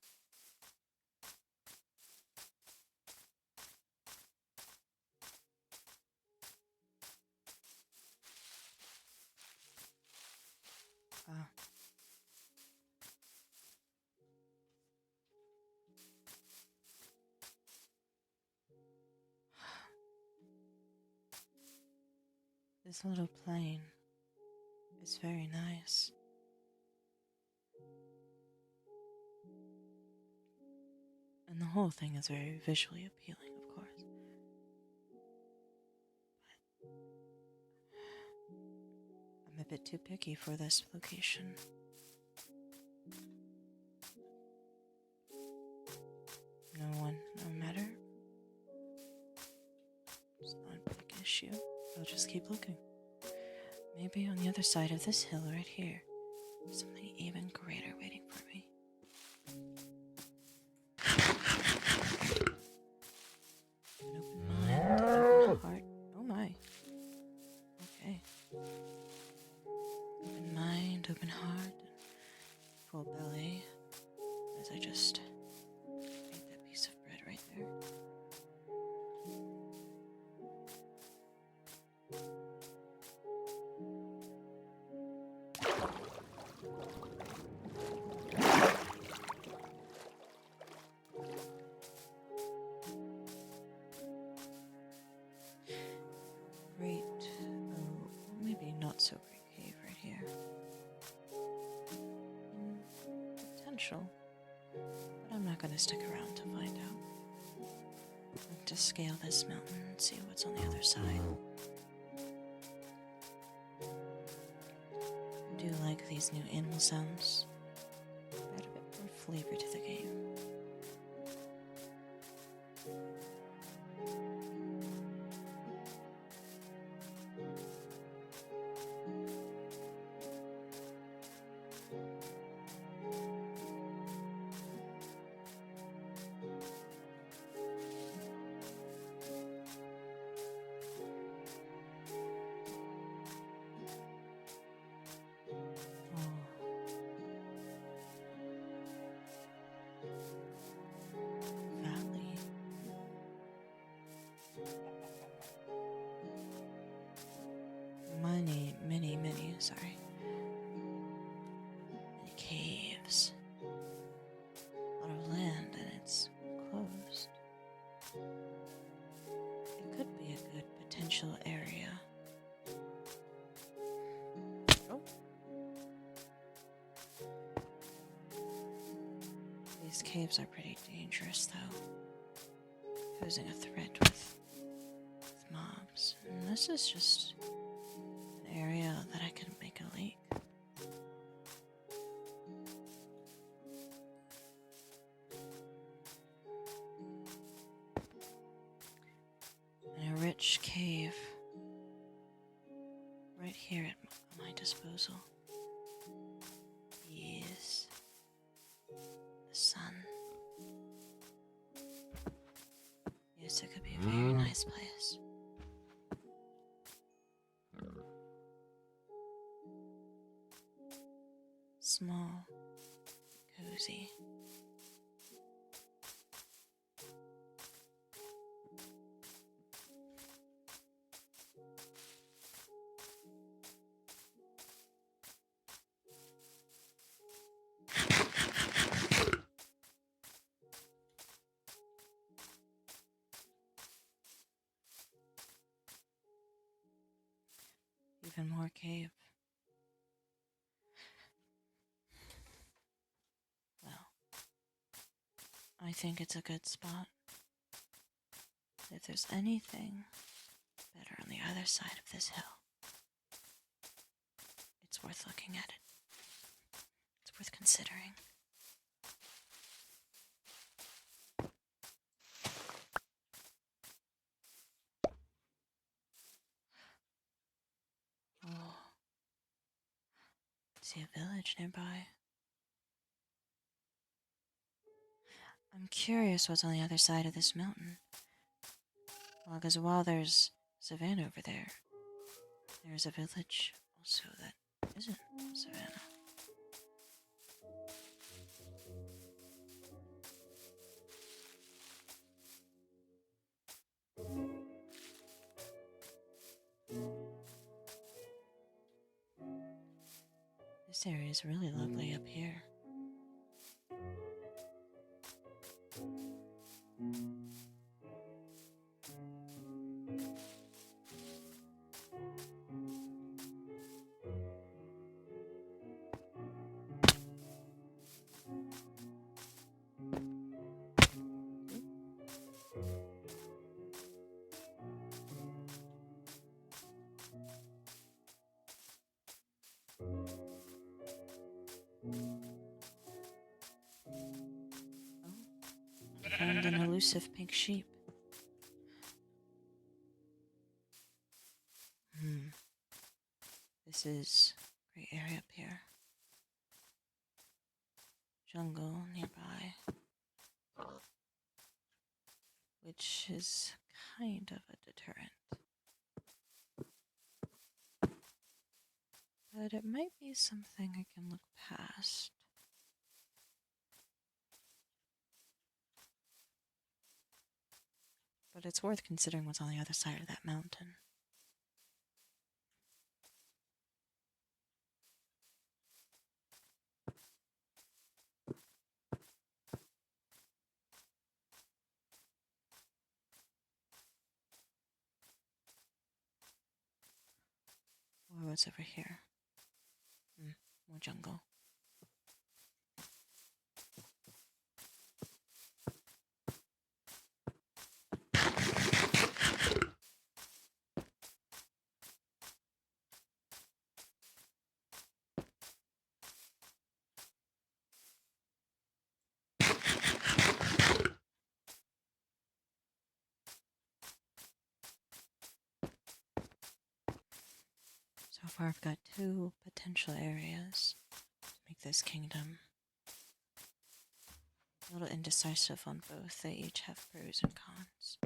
Ah. This little plain is very nice. And the whole thing is very visually appealing, of course. I'm a bit too picky for this location. No matter. It's not a big issue. I'll just keep looking. Maybe on the other side of this hill right here, there's something even greater waiting for me. An open mind, open heart. Oh my. Okay. Open mind, open heart, and full belly as I just ate that piece of bread right there. Great, maybe not so great cave right here. Potential, but I'm not going to stick around to find out. I'm going to scale this mountain and see what's on the other side. I do like these new animal sounds. Add a bit more flavor to the game. Valley. Many, many caves. A lot of land and it's closed. It could be a good potential area. Oh. These caves are pretty dangerous though. Posing a threat with mobs. And this is just an area that I can make a lake. large cave right here at my disposal is the sun. Yes, it could be a very nice place. Small, cozy. Even more cave. Well, I think it's a good spot. If there's anything better on the other side of this hill, it's worth looking at it. It's worth considering. Oh, see a village nearby. I'm curious what's on the other side of this mountain. Well, because while there's savannah over there, there's a village also that isn't savannah. This area is really lovely up here. Found an elusive pink sheep. This is a great area up here. Jungle nearby, which is kind of a deterrent. But it might be something I can look past. But it's worth considering what's on the other side of that mountain. Or what's over here? More jungle. So far I've got 2 potential areas to make this kingdom. A little indecisive on both. They each have pros and cons.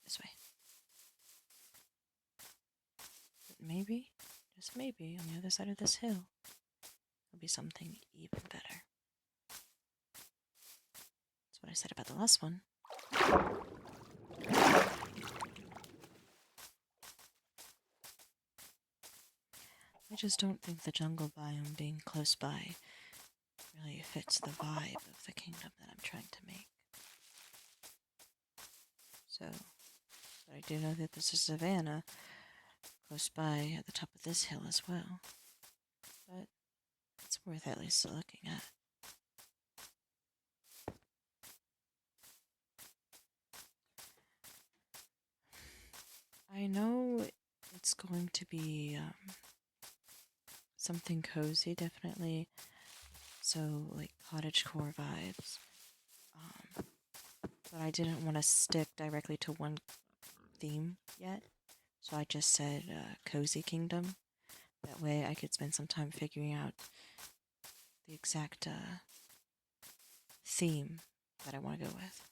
This way. But maybe, just maybe, on the other side of this hill, there'll be something even better. That's what I said about the last one. I just don't think the jungle biome being close by really fits the vibe of the kingdom that I'm trying to make. So, but I do know that there's a savannah close by at the top of this hill as well. But it's worth at least looking at. I know it's going to be something cozy, definitely. So, like cottagecore vibes. But I didn't want to stick directly to one theme yet. So I just said Cozy Kingdom. That way I could spend some time figuring out the exact theme that I want to go with.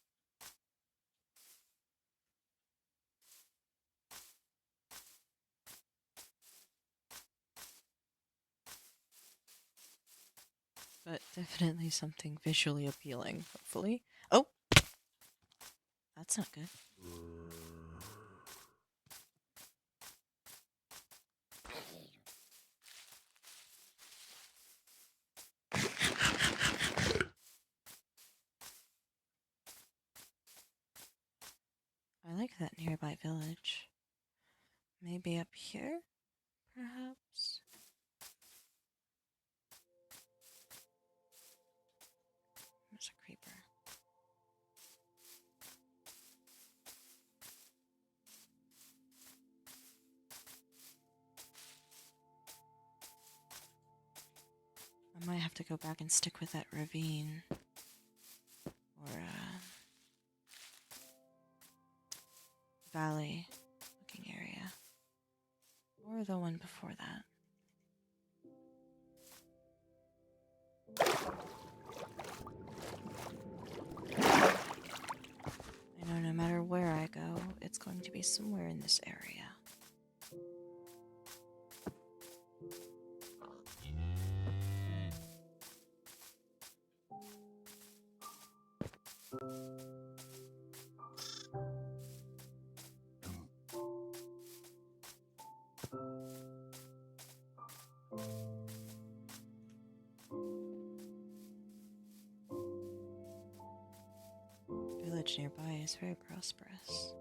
But definitely something visually appealing, hopefully. Oh! That's not good. I like that nearby village. Maybe up here, perhaps? There's a creeper. I might have to go back and stick with that ravine. Or, valley looking area. Or the one before that. I know no matter where I go, it's going to be somewhere in this area. Village nearby is very prosperous.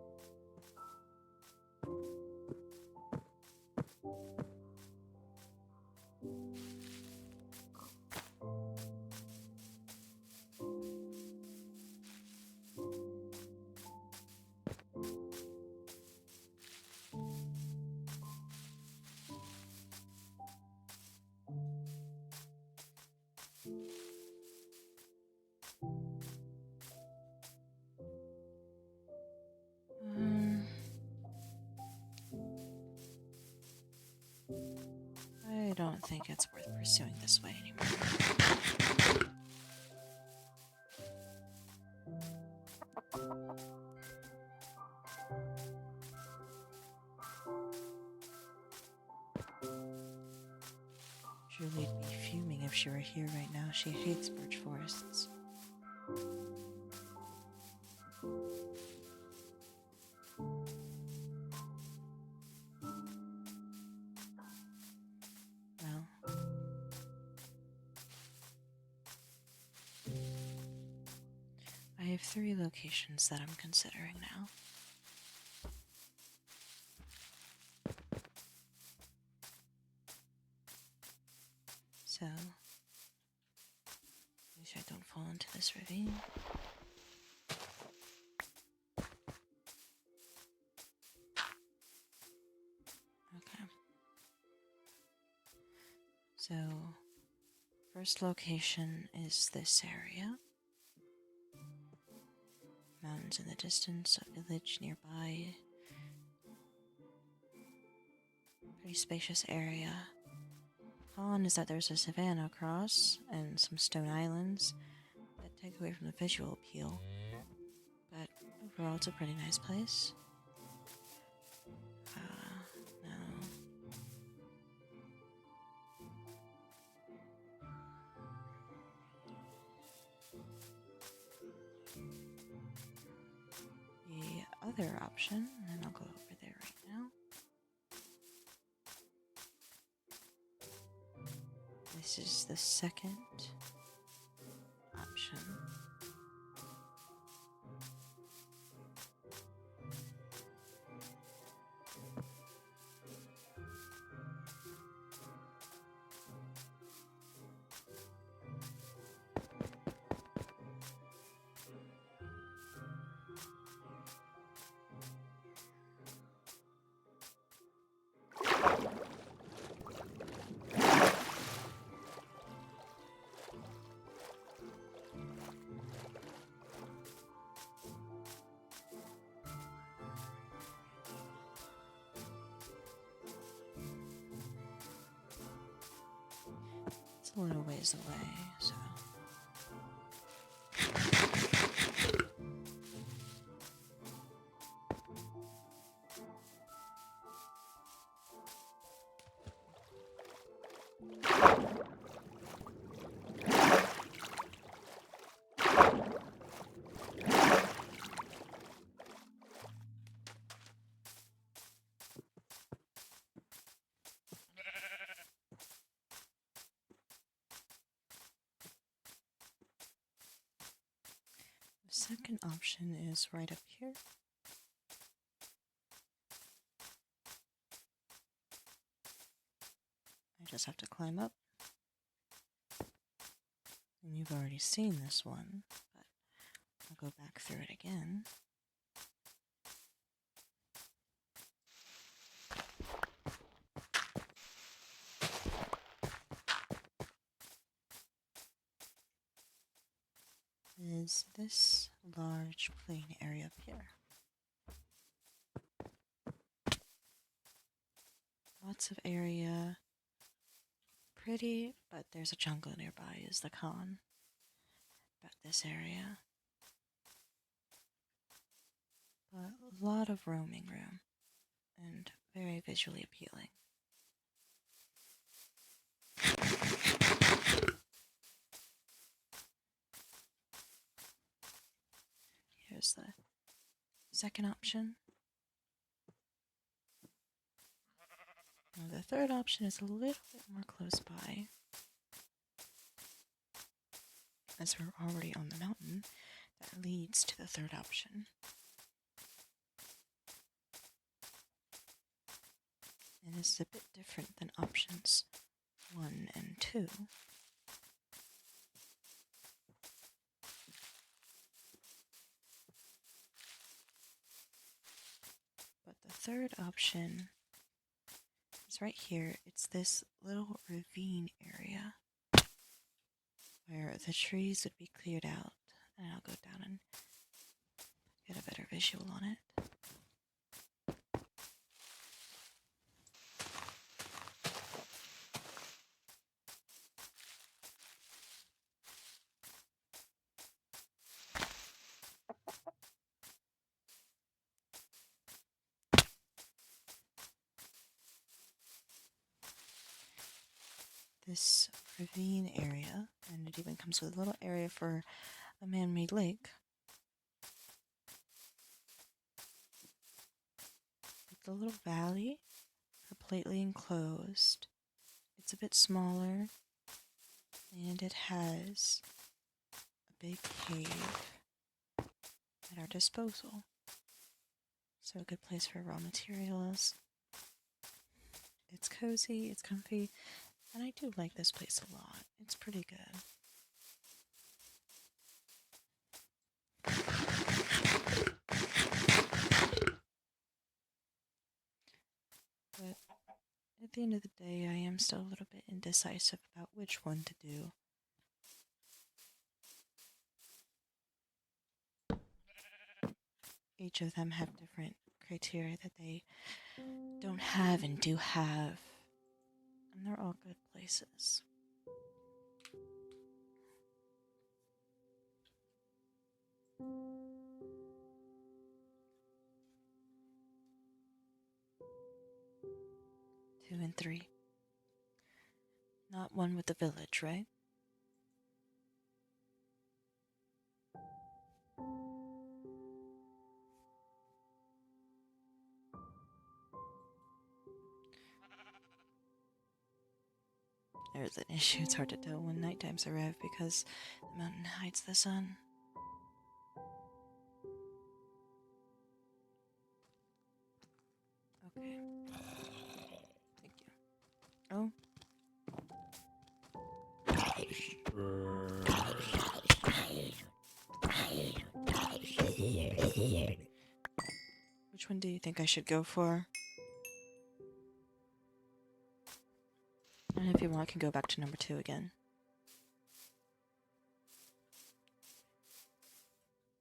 I don't think it's worth pursuing this way anymore. Julie'd be fuming if she were here right now. She hates birch forests. Well, I have 3 locations that I'm considering now. So, make sure I don't fall into this ravine. Okay. So, first location is this area. Mountains in the distance, a village nearby. Pretty spacious area. Con is that there's a savanna across and some stone islands that take away from the visual appeal. But overall, it's a pretty nice place. No. The other option, and I'll go over there right now. This is the second option. a little ways away, so... The second option is right up here. I just have to climb up. And you've already seen this one, but I'll go back through it again. Is this large plain area up here. Lots of area. Pretty, but there's a jungle nearby is the con about this area. But a lot of roaming room and very visually appealing. Here's the second option. Now the third option is a little bit more close by. As we're already on the mountain, that leads to the third option. And this is a bit different than options 1 and 2. But the third option is right here. It's this little ravine area where the trees would be cleared out. And I'll go down and get a better visual on it. This ravine area, and it even comes with a little area for a man-made lake. It's a little valley, completely enclosed. It's a bit smaller, and it has a big cave at our disposal. So a good place for raw materials. It's cozy, it's comfy, and I do like this place a lot. It's pretty good. But at the end of the day, I am still a little bit indecisive about which one to do. Each of them have different criteria that they don't have and do have. And they're all good places. Two and three. Not one with the village, right? There's an issue. It's hard to tell when night times arrive because the mountain hides the sun. Okay. Thank you. Oh. Which one do you think I should go for? And if you want, I can go back to number 2 again.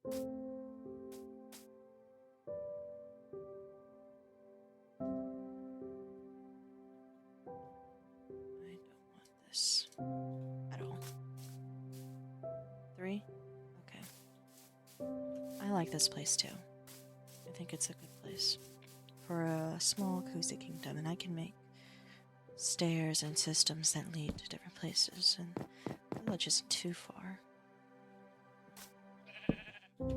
I don't want this. like this place too. I think it's a good place for a small, cozy kingdom, and I can make stairs and systems that lead to different places, and the village isn't too far. Good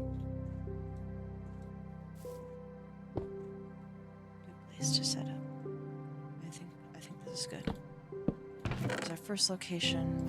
place to set up. I think this is good. It's our first location.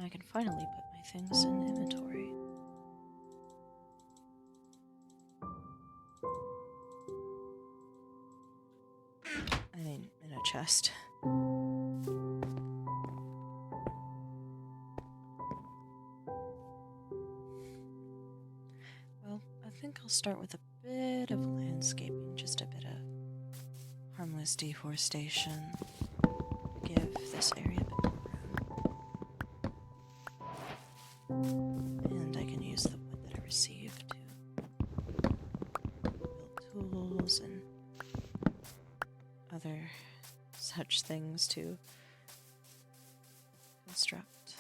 I can finally put my things in inventory. I mean, in a chest. Well, I think I'll start with a bit of landscaping, just a bit of harmless deforestation to give this area a bit more room. And I can use the wood that I received to build tools and other such things to construct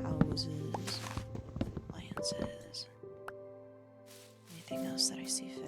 houses, appliances, anything else that I see fit.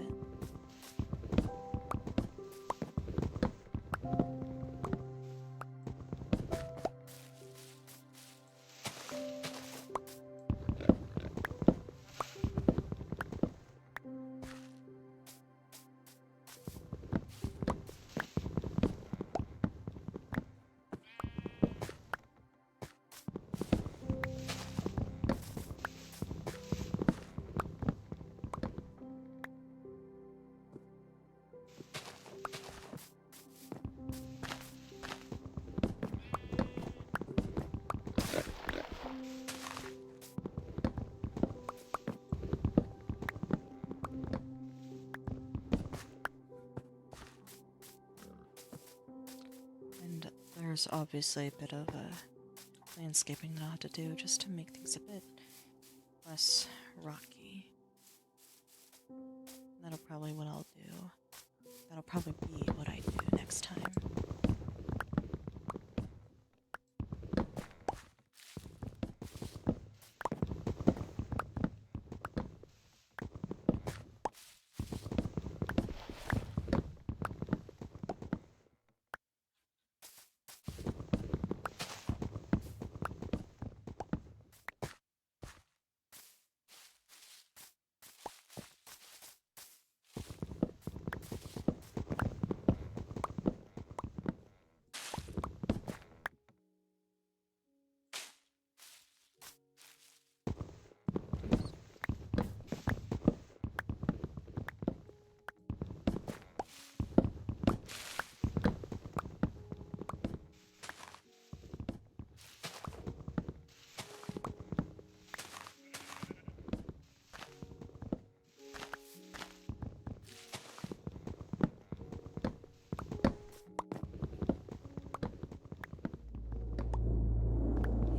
And there's obviously a bit of landscaping that I'll have to do just to make things a bit less rocky. That'll probably what I'll do. That'll probably be what I do next time.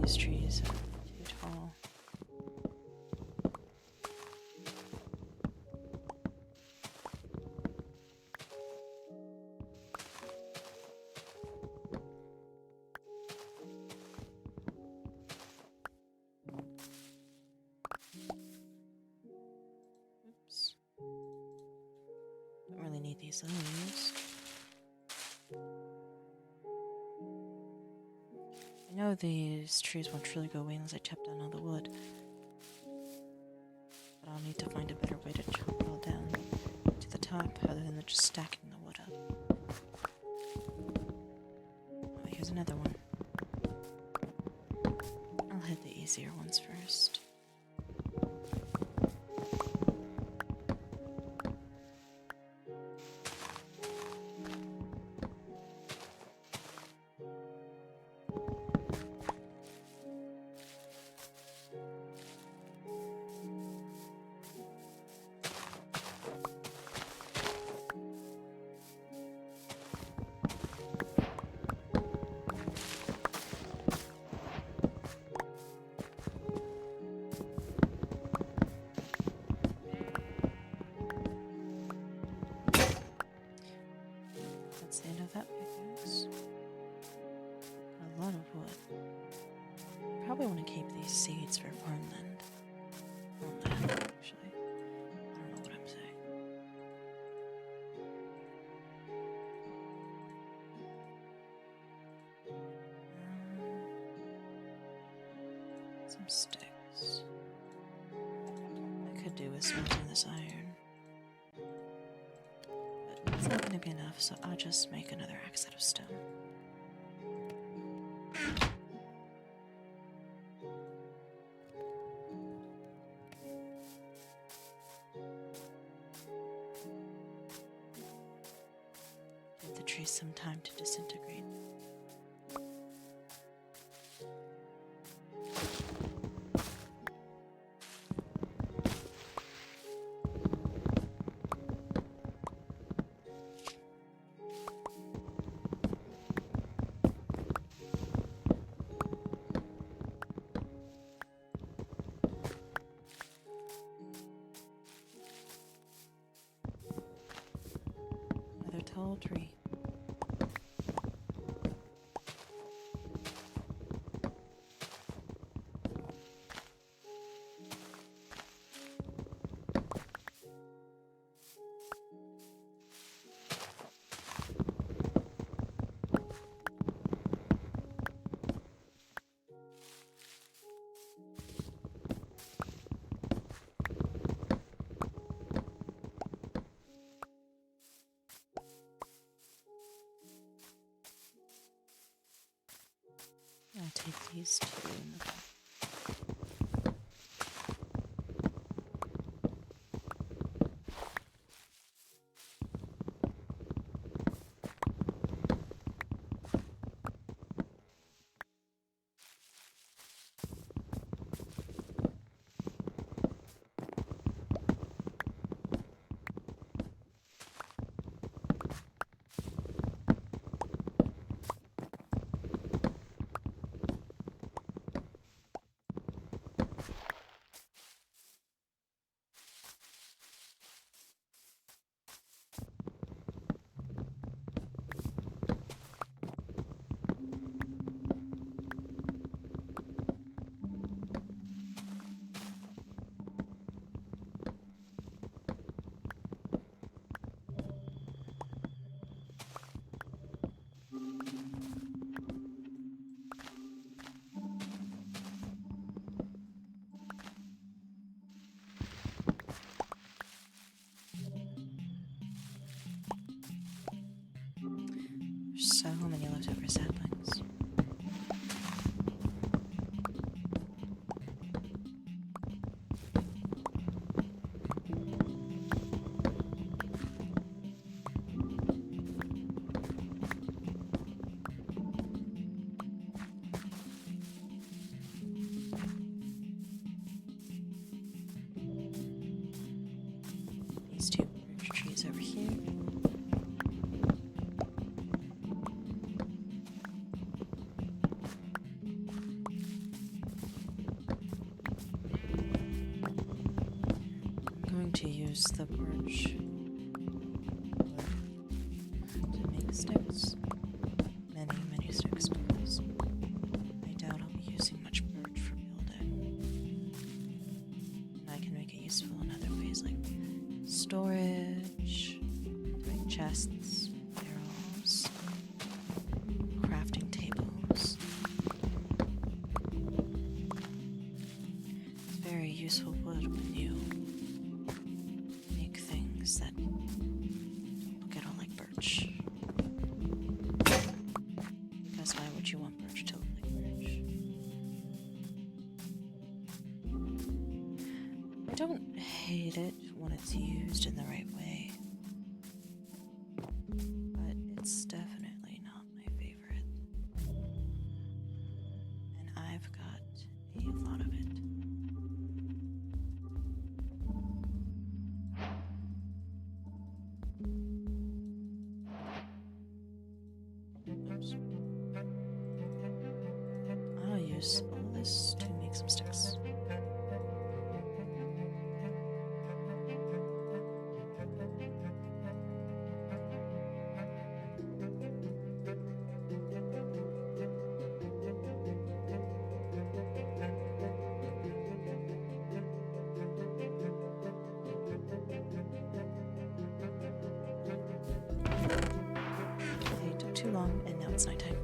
These trees are too tall. Oops. Don't really need these leaves. I know these trees won't truly go away unless I chop down all the wood. But I'll need to find a better way to chop it all down to the top other than just stacking the wood up. Oh, here's another one. I'll hit the easier ones first. probably want to keep these seeds for farmland. Farmland, actually. I don't know what I'm saying. Some sticks. I could do with smelting this iron. But it's not going to be enough, so I'll just make another axe out of stone. Give the trees some time to disintegrate. Another tall tree. I'll take these two in the back. There's so many leftover saplings. These two birch trees over here. I'm going to use the birch wood to make sticks. Many sticks, because I doubt I'll be using much birch for building. And I can make it useful in other ways, like storage, doing chests, barrels, crafting tables. It's very useful wood when you make things that look at all like birch. Because why would you want birch to look like birch? I don't hate it when it's used in the right way, but it's definitely not my favorite. And I've got a lot of it. Oops. I'll use all this to make some sticks. it's nighttime.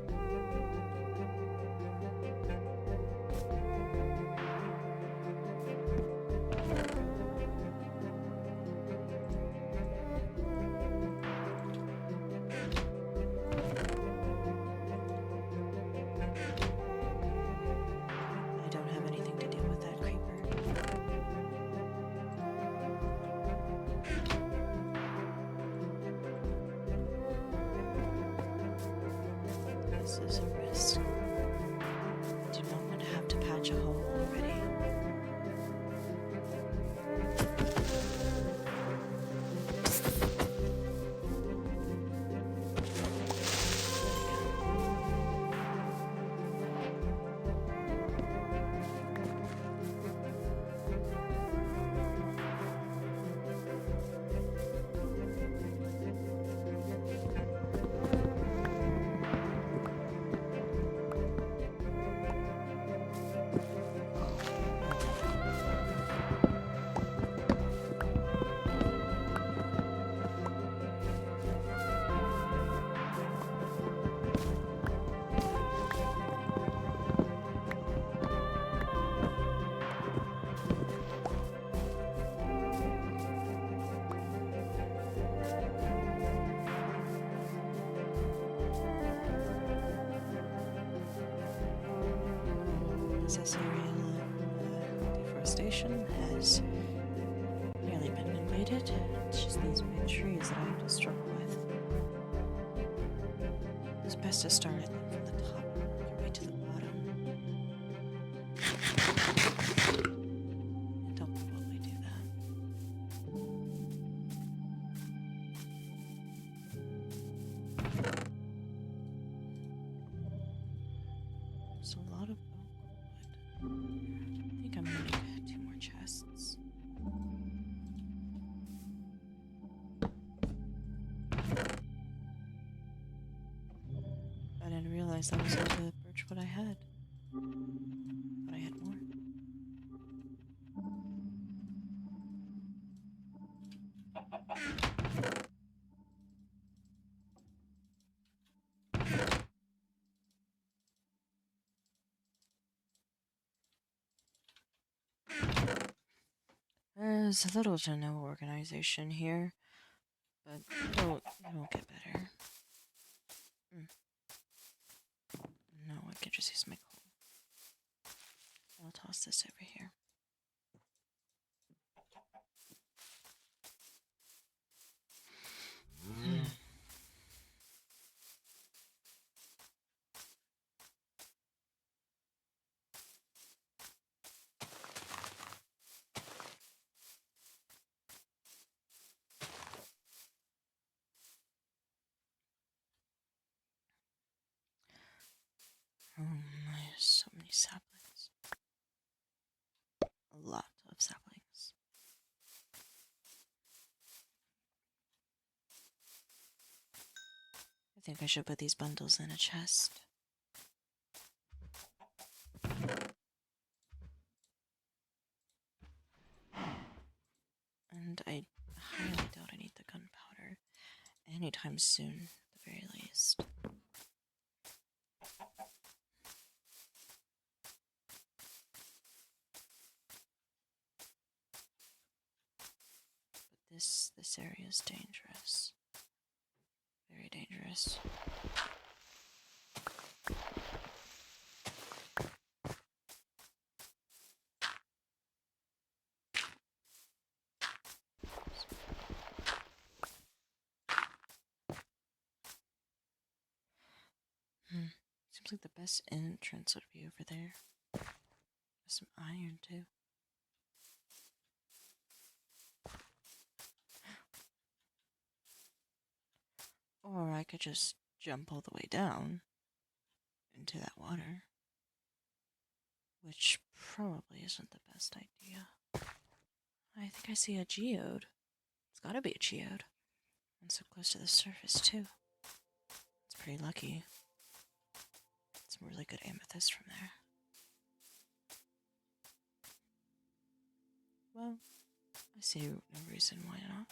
I don't have anything to deal with that creeper. This is a risk. I do not want to have to patch a hole already. This area deforestation has nearly been completed. It's just these big trees that I have to struggle with. It's best to start, I think, from the top and work your way to the bottom. And don't probably do that. There's a lot of oak wood. I think I'm gonna make 2 more chests. I didn't realize that was all the birch wood I had. Thought I had more. There's little to no organization here, but it'll get better. No, I can just use my coal. I'll toss this over here. Oh my, so many saplings. A lot of saplings. I think I should put these bundles in a chest. And I highly doubt I need the gunpowder anytime soon, at the very least. But this area is dangerous. Very dangerous. Seems like the best entrance would be over there. There's some iron too. Or I could just jump all the way down into that water. Which probably isn't the best idea. I think I see a geode. It's gotta be a geode. And so close to the surface too. It's pretty lucky. Some really good amethyst from there. Well, I see no reason why not.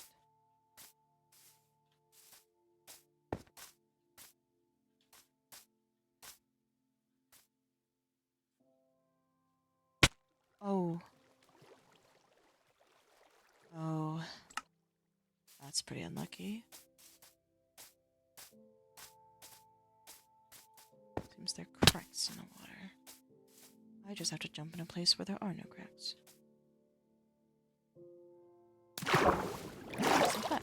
That's pretty unlucky. Seems there are cracks in the water. I just have to jump in a place where there are no cracks. Some fun.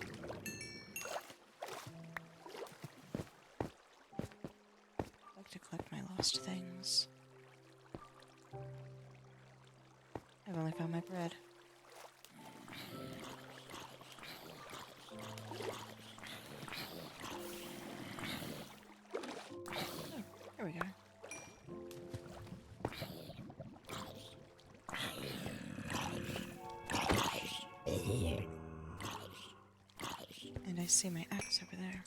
I'd like to collect my lost things. I've only found my bread. Oh, here we go. And I see my axe over there.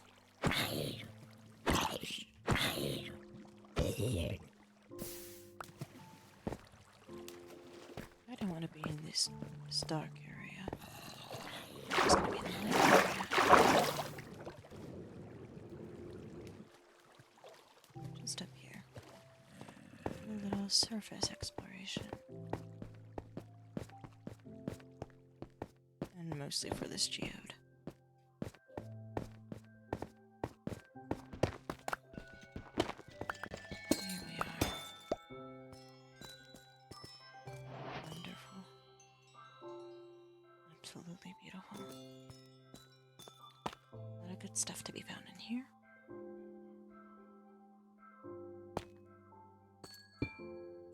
I don't want to be in this dark area. I'm just going to be in the light area. Just up here. A little surface exploration. And mostly for this geode. Here we are. Wonderful. Absolutely beautiful. A lot of good stuff to be found in here.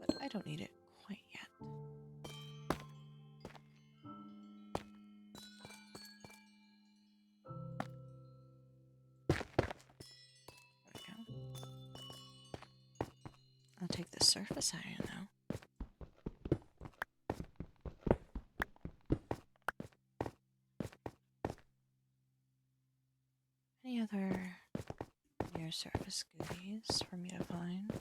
But I don't need it quite yet. There we go. I'll take the surface iron though. Any other near surface goodies for me to find?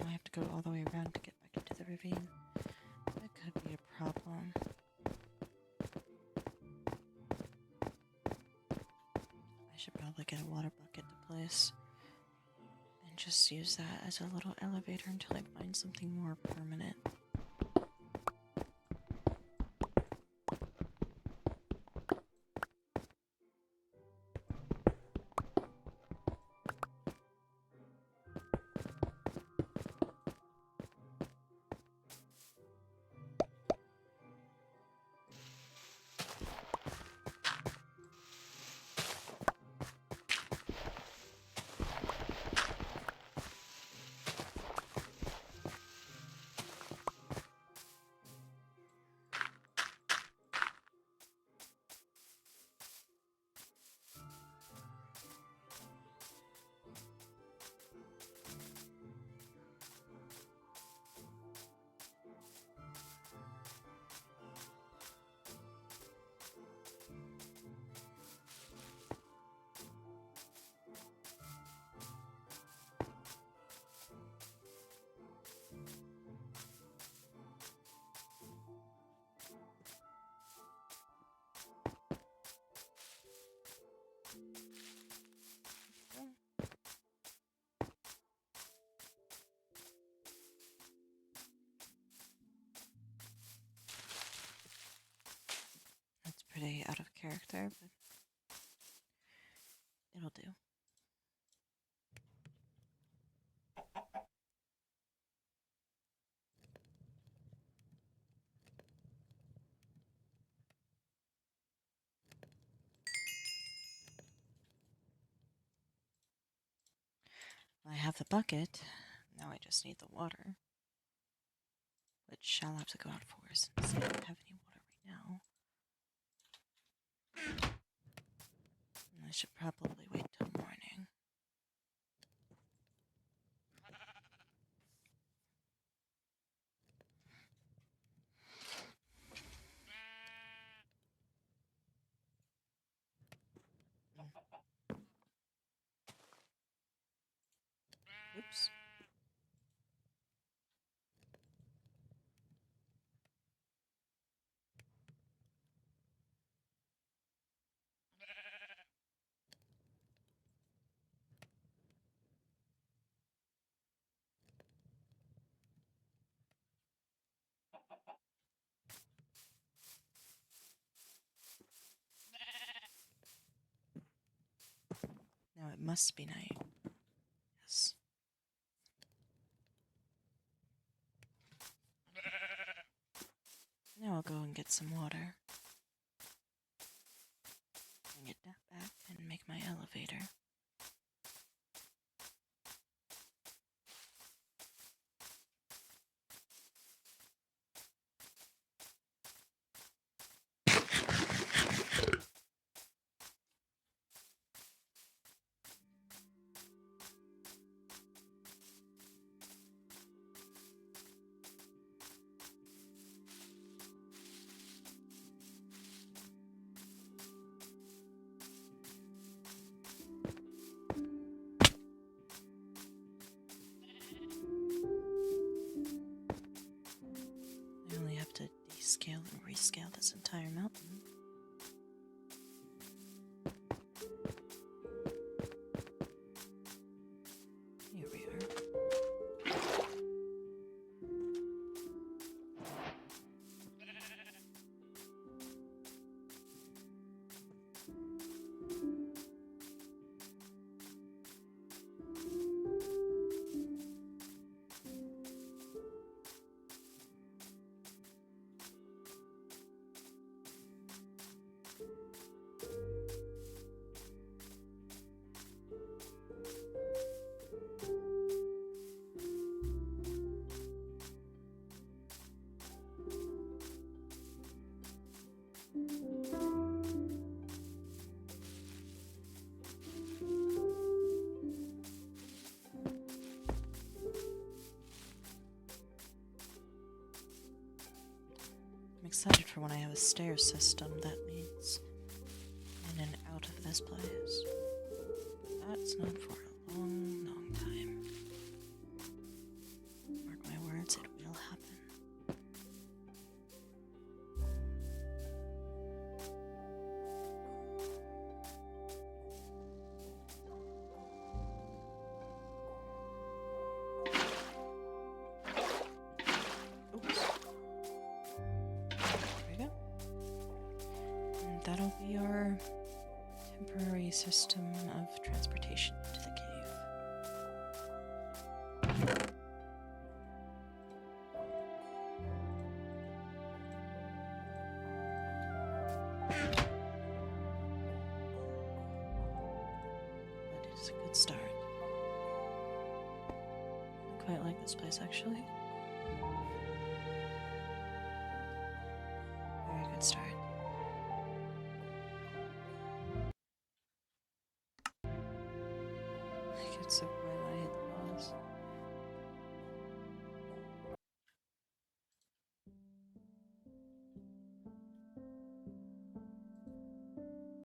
I have to go all the way around to get back into the ravine. That could be a problem. I should probably get a water bucket to place and just use that as a little elevator until I find something more permanent. That's pretty out of character, but it'll do. I have the bucket. Now I just need the water. Which I'll have to go out for since I don't have any water right now. And I should probably wait till morning. it must be night. Yes. Now I'll go and get some water. And get that back and make my elevator. I only have to descale and rescale this entire mountain. Here we are. I'm excited for when I have a stair system that leads in and out of this place. That's not for a long, long time. Mark my words, it will happen. Oops. There we go. And that'll be our temporary system of transportation to the cave. But it's a good start. I quite like this place, actually. Very good start. I get so